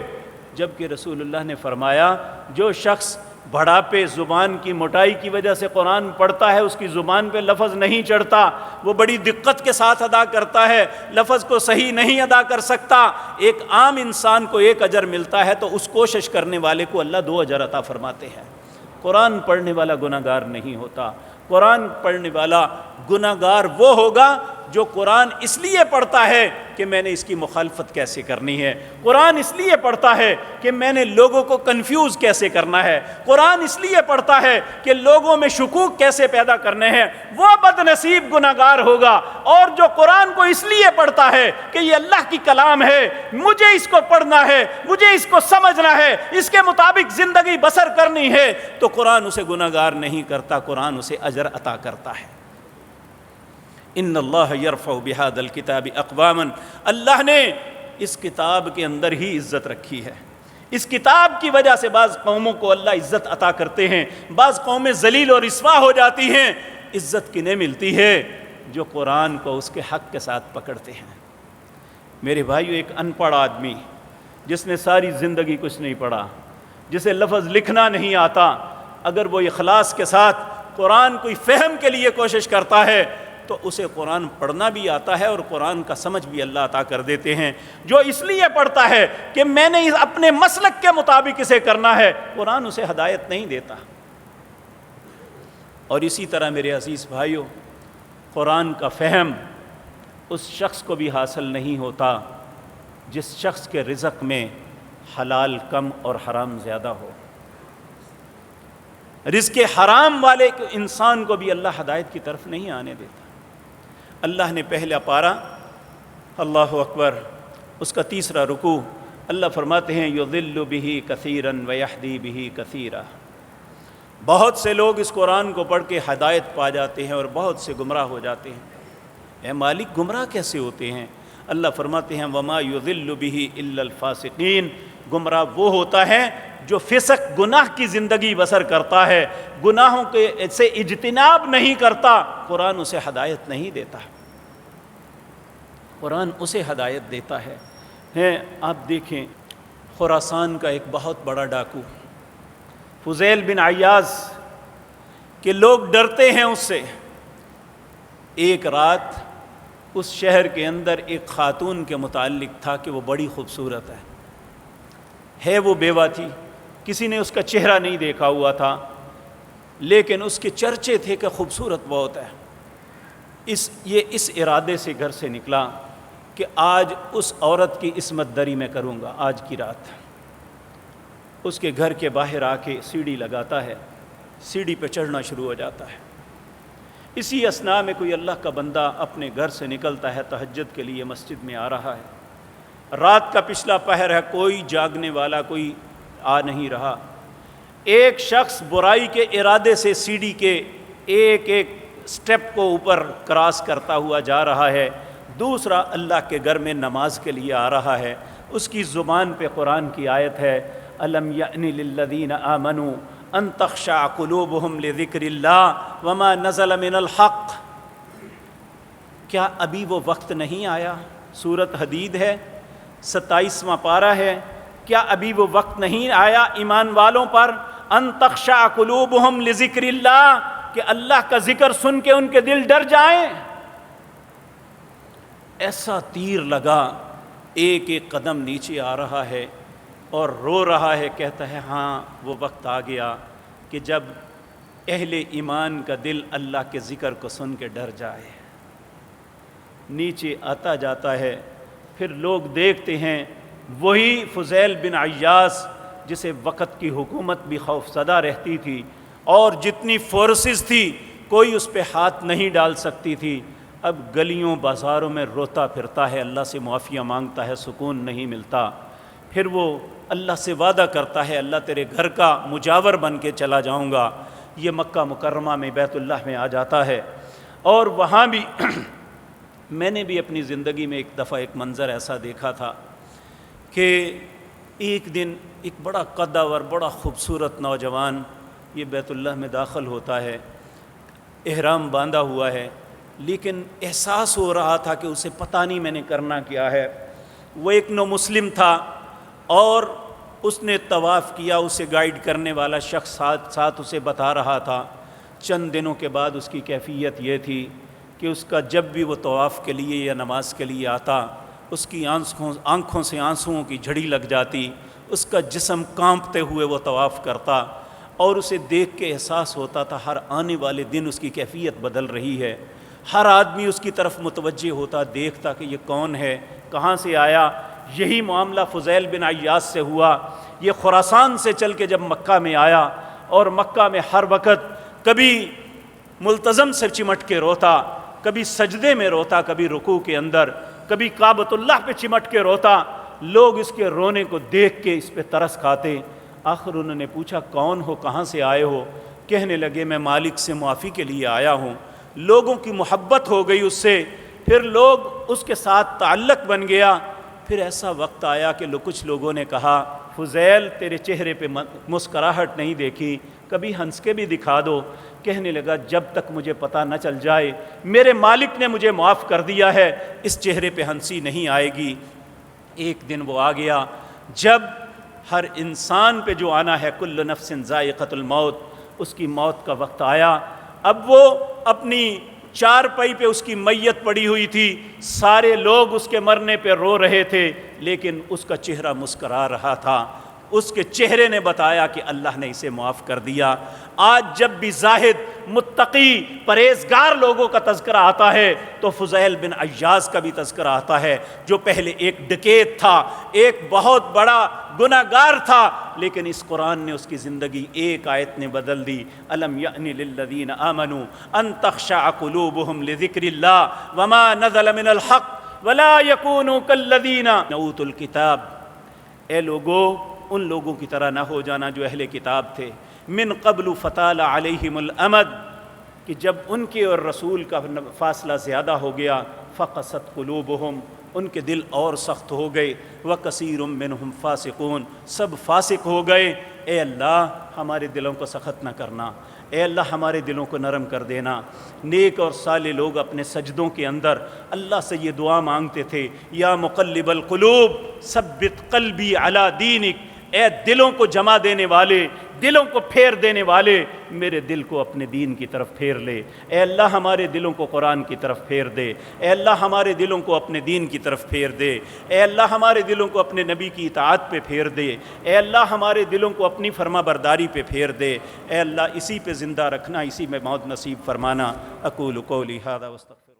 جبکہ رسول اللہ نے فرمایا جو شخص بڑھاپے زبان کی موٹائی کی وجہ سے قرآن پڑھتا ہے، اس کی زبان پہ لفظ نہیں چڑھتا، وہ بڑی دقت کے ساتھ ادا کرتا ہے، لفظ کو صحیح نہیں ادا کر سکتا، ایک عام انسان کو ایک اجر ملتا ہے تو اس کوشش کرنے والے کو اللہ 2 اجر عطا فرماتے ہیں۔ قرآن پڑھنے والا گناہ گار نہیں ہوتا۔ قرآن پڑھنے والا گناہ گار وہ ہوگا جو قرآن اس لیے پڑھتا ہے کہ میں نے اس کی مخالفت کیسے کرنی ہے، قرآن اس لیے پڑھتا ہے کہ میں نے لوگوں کو کنفیوز کیسے کرنا ہے، قرآن اس لیے پڑھتا ہے کہ لوگوں میں شکوک کیسے پیدا کرنے ہیں، وہ بد نصیب گناہ گار ہوگا۔ اور جو قرآن کو اس لیے پڑھتا ہے کہ یہ اللہ کی کلام ہے، مجھے اس کو پڑھنا ہے، مجھے اس کو سمجھنا ہے، اس کے مطابق زندگی بسر کرنی ہے، تو قرآن اسے گناہ گار نہیں کرتا، قرآن اسے اجر عطا کرتا ہے۔ ان اللہ یرفع بہذا الکتاب اقواما، اللہ نے اس کتاب کے اندر ہی عزت رکھی ہے، اس کتاب کی وجہ سے بعض قوموں کو اللہ عزت عطا کرتے ہیں، بعض قومیں ذلیل اور رسوا ہو جاتی ہیں۔ عزت کنہیں ملتی ہے؟ جو قرآن کو اس کے حق کے ساتھ پکڑتے ہیں۔ میرے بھائیو، ایک ان پڑھ آدمی جس نے ساری زندگی کچھ نہیں پڑھا، جسے لفظ لکھنا نہیں آتا، اگر وہ اخلاص کے ساتھ قرآن کوئی فہم کے لیے کوشش کرتا ہے تو اسے قرآن پڑھنا بھی آتا ہے اور قرآن کا سمجھ بھی اللہ عطا کر دیتے ہیں۔ جو اس لیے پڑھتا ہے کہ میں نے اپنے مسلک کے مطابق اسے کرنا ہے، قرآن اسے ہدایت نہیں دیتا۔ اور اسی طرح میرے عزیز بھائیو، قرآن کا فہم اس شخص کو بھی حاصل نہیں ہوتا جس شخص کے رزق میں حلال کم اور حرام زیادہ ہو۔ رزق حرام والے انسان کو بھی اللہ ہدایت کی طرف نہیں آنے دیتا۔ اللہ نے پہلا پارہ، اللہ اکبر، اس کا تیسرا رکوع، اللہ فرماتے ہیں یضل بہ کثیرا ویہدی بہ کثیرا۔ بہت سے لوگ اس قرآن کو پڑھ کے ہدایت پا جاتے ہیں اور بہت سے گمراہ ہو جاتے ہیں۔ اے مالک، گمراہ کیسے ہوتے ہیں؟ اللہ فرماتے ہیں وما یضل بہ الا الفاسقین، گمراہ وہ ہوتا ہے جو فسق گناہ کی زندگی بسر کرتا ہے، گناہوں کے سے اجتناب نہیں کرتا، قرآن اسے ہدایت نہیں دیتا، قرآن اسے ہدایت دیتا ہے۔ آپ دیکھیں، خراسان کا ایک بہت بڑا ڈاکو فضیل بن عیاض کہ لوگ ڈرتے ہیں اس سے۔ ایک رات اس شہر کے اندر ایک خاتون کے متعلق تھا کہ وہ بڑی خوبصورت ہے وہ بیوہ تھی، کسی نے اس کا چہرہ نہیں دیکھا ہوا تھا، لیکن اس کے چرچے تھے کہ خوبصورت بہت ہے۔ یہ اس ارادے سے گھر سے نکلا کہ آج اس عورت کی عصمت دری میں کروں گا، آج کی رات۔ اس کے گھر کے باہر آ کے سیڑھی لگاتا ہے، سیڑھی پہ چڑھنا شروع ہو جاتا ہے۔ اسی اثناء میں کوئی اللہ کا بندہ اپنے گھر سے نکلتا ہے، تہجد کے لیے مسجد میں آ رہا ہے، رات کا پچھلا پہر ہے، کوئی جاگنے والا کوئی آ نہیں رہا۔ ایک شخص برائی کے ارادے سے سیڑھی کے ایک ایک سٹیپ کو اوپر کراس کرتا ہوا جا رہا ہے، دوسرا اللہ کے گھر میں نماز کے لیے آ رہا ہے، اس کی زبان پہ قرآن کی آیت ہے الم یأن للذین آمنوا ان تخشع قلوبہم لذکر اللہ وما نزل من الحق۔ کیا ابھی وہ وقت نہیں آیا؟ سورۃ حدید ہے، 27واں پارہ ہے، کیا ابھی وہ وقت نہیں آیا ایمان والوں پر ان تخشع قلوبہم لذکر اللہ، کہ اللہ کا ذکر سن کے ان کے دل ڈر جائیں؟ ایسا تیر لگا، ایک ایک قدم نیچے آ رہا ہے اور رو رہا ہے، کہتا ہے ہاں وہ وقت آ گیا کہ جب اہل ایمان کا دل اللہ کے ذکر کو سن کے ڈر جائے۔ نیچے آتا جاتا ہے، پھر لوگ دیکھتے ہیں وہی فضیل بن عیاض جسے وقت کی حکومت بھی خوف زدہ رہتی تھی اور جتنی فورسز تھی کوئی اس پہ ہاتھ نہیں ڈال سکتی تھی، اب گلیوں بازاروں میں روتا پھرتا ہے، اللہ سے معافیہ مانگتا ہے، سکون نہیں ملتا۔ پھر وہ اللہ سے وعدہ کرتا ہے اللہ تیرے گھر کا مجاور بن کے چلا جاؤں گا۔ یہ مکہ مکرمہ میں بیت اللہ میں آ جاتا ہے، اور وہاں بھی میں نے بھی اپنی زندگی میں ایک دفعہ ایک منظر ایسا دیکھا تھا کہ ایک دن ایک بڑا قدور بڑا خوبصورت نوجوان یہ بیت اللہ میں داخل ہوتا ہے، احرام باندھا ہوا ہے، لیکن احساس ہو رہا تھا کہ اسے پتہ نہیں میں نے کرنا کیا ہے۔ وہ ایک نو مسلم تھا اور اس نے طواف کیا، اسے گائیڈ کرنے والا شخص ساتھ اسے بتا رہا تھا۔ چند دنوں کے بعد اس کی کیفیت یہ تھی کہ اس کا جب بھی وہ طواف کے لیے یا نماز کے لیے آتا، اس کی آنکھوں سے آنسوؤں کی جھڑی لگ جاتی، اس کا جسم کانپتے ہوئے وہ طواف کرتا، اور اسے دیکھ کے احساس ہوتا تھا ہر آنے والے دن اس کی کیفیت بدل رہی ہے۔ ہر آدمی اس کی طرف متوجہ ہوتا، دیکھتا کہ یہ کون ہے، کہاں سے آیا۔ یہی معاملہ فضیل بن عیاض سے ہوا۔ یہ خراسان سے چل کے جب مکہ میں آیا، اور مکہ میں ہر وقت کبھی ملتزم سے چمٹ کے روتا، کبھی سجدے میں روتا، کبھی رکوع کے اندر، کبھی کعبۃ اللہ پہ چمٹ کے روتا۔ لوگ اس کے رونے کو دیکھ کے اس پہ ترس کھاتے۔ آخر انہوں نے پوچھا کون ہو، کہاں سے آئے ہو؟ کہنے لگے میں مالک سے معافی کے لیے آیا ہوں۔ لوگوں کی محبت ہو گئی اس سے، پھر لوگ اس کے ساتھ تعلق بن گیا۔ پھر ایسا وقت آیا کہ کچھ لوگوں نے کہا فضیل تیرے چہرے پہ مسکراہٹ نہیں دیکھی، کبھی ہنس کے بھی دکھا دو۔ کہنے لگا جب تک مجھے پتہ نہ چل جائے میرے مالک نے مجھے معاف کر دیا ہے، اس چہرے پہ ہنسی نہیں آئے گی۔ ایک دن وہ آ گیا جب ہر انسان پہ جو آنا ہے کل نفس ذائقۃ الموت، اس کی موت کا وقت آیا۔ اب وہ اپنی چارپائی پہ اس کی میت پڑی ہوئی تھی، سارے لوگ اس کے مرنے پہ رو رہے تھے، لیکن اس کا چہرہ مسکرا رہا تھا۔ اس کے چہرے نے بتایا کہ اللہ نے اسے معاف کر دیا۔ آج جب بھی زاہد، متقی، پرہیزگار لوگوں کا تذکرہ آتا ہے تو فضیل بن عیاض کا بھی تذکرہ آتا ہے، جو پہلے ایک ڈکیت تھا، ایک بہت بڑا گناہگار تھا، لیکن اس قرآن نے اس کی زندگی ایک آیت نے بدل دی۔ الم یأن للذین آمنوا ان تخشع قلوبهم لذکر اللہ وما نزل من الحق ولا یکونوا کالذین اوتوا الکتاب۔ اے لوگو، ان لوگوں کی طرح نہ ہو جانا جو اہل کتاب تھے، من قبل فطال علیہم الامد، کہ جب ان کے اور رسول کا فاصلہ زیادہ ہو گیا، فقست قلوبہم، ان کے دل اور سخت ہو گئے، وکثیر منہم فاسقون، سب فاسق ہو گئے۔ اے اللہ ہمارے دلوں کو سخت نہ کرنا، اے اللہ ہمارے دلوں کو نرم کر دینا۔ نیک اور صالح لوگ اپنے سجدوں کے اندر اللہ سے یہ دعا مانگتے تھے، یا مقلب القلوب ثبت قلبی علی دینک، اے دلوں کو جمع دینے والے، دلوں کو پھیر دینے والے، میرے دل کو اپنے دین کی طرف پھیر لے۔ اے اللہ ہمارے دلوں کو قرآن کی طرف پھیر دے، اے اللہ ہمارے دلوں کو اپنے دین کی طرف پھیر دے، اے اللہ ہمارے دلوں کو اپنے نبی کی اطاعت پہ پھیر دے، اے اللہ ہمارے دلوں کو اپنی فرما برداری پہ پھیر دے، اے اللہ اسی پہ زندہ رکھنا، اسی میں موت نصیب فرمانا۔ اقول قولی ھذا واستغفر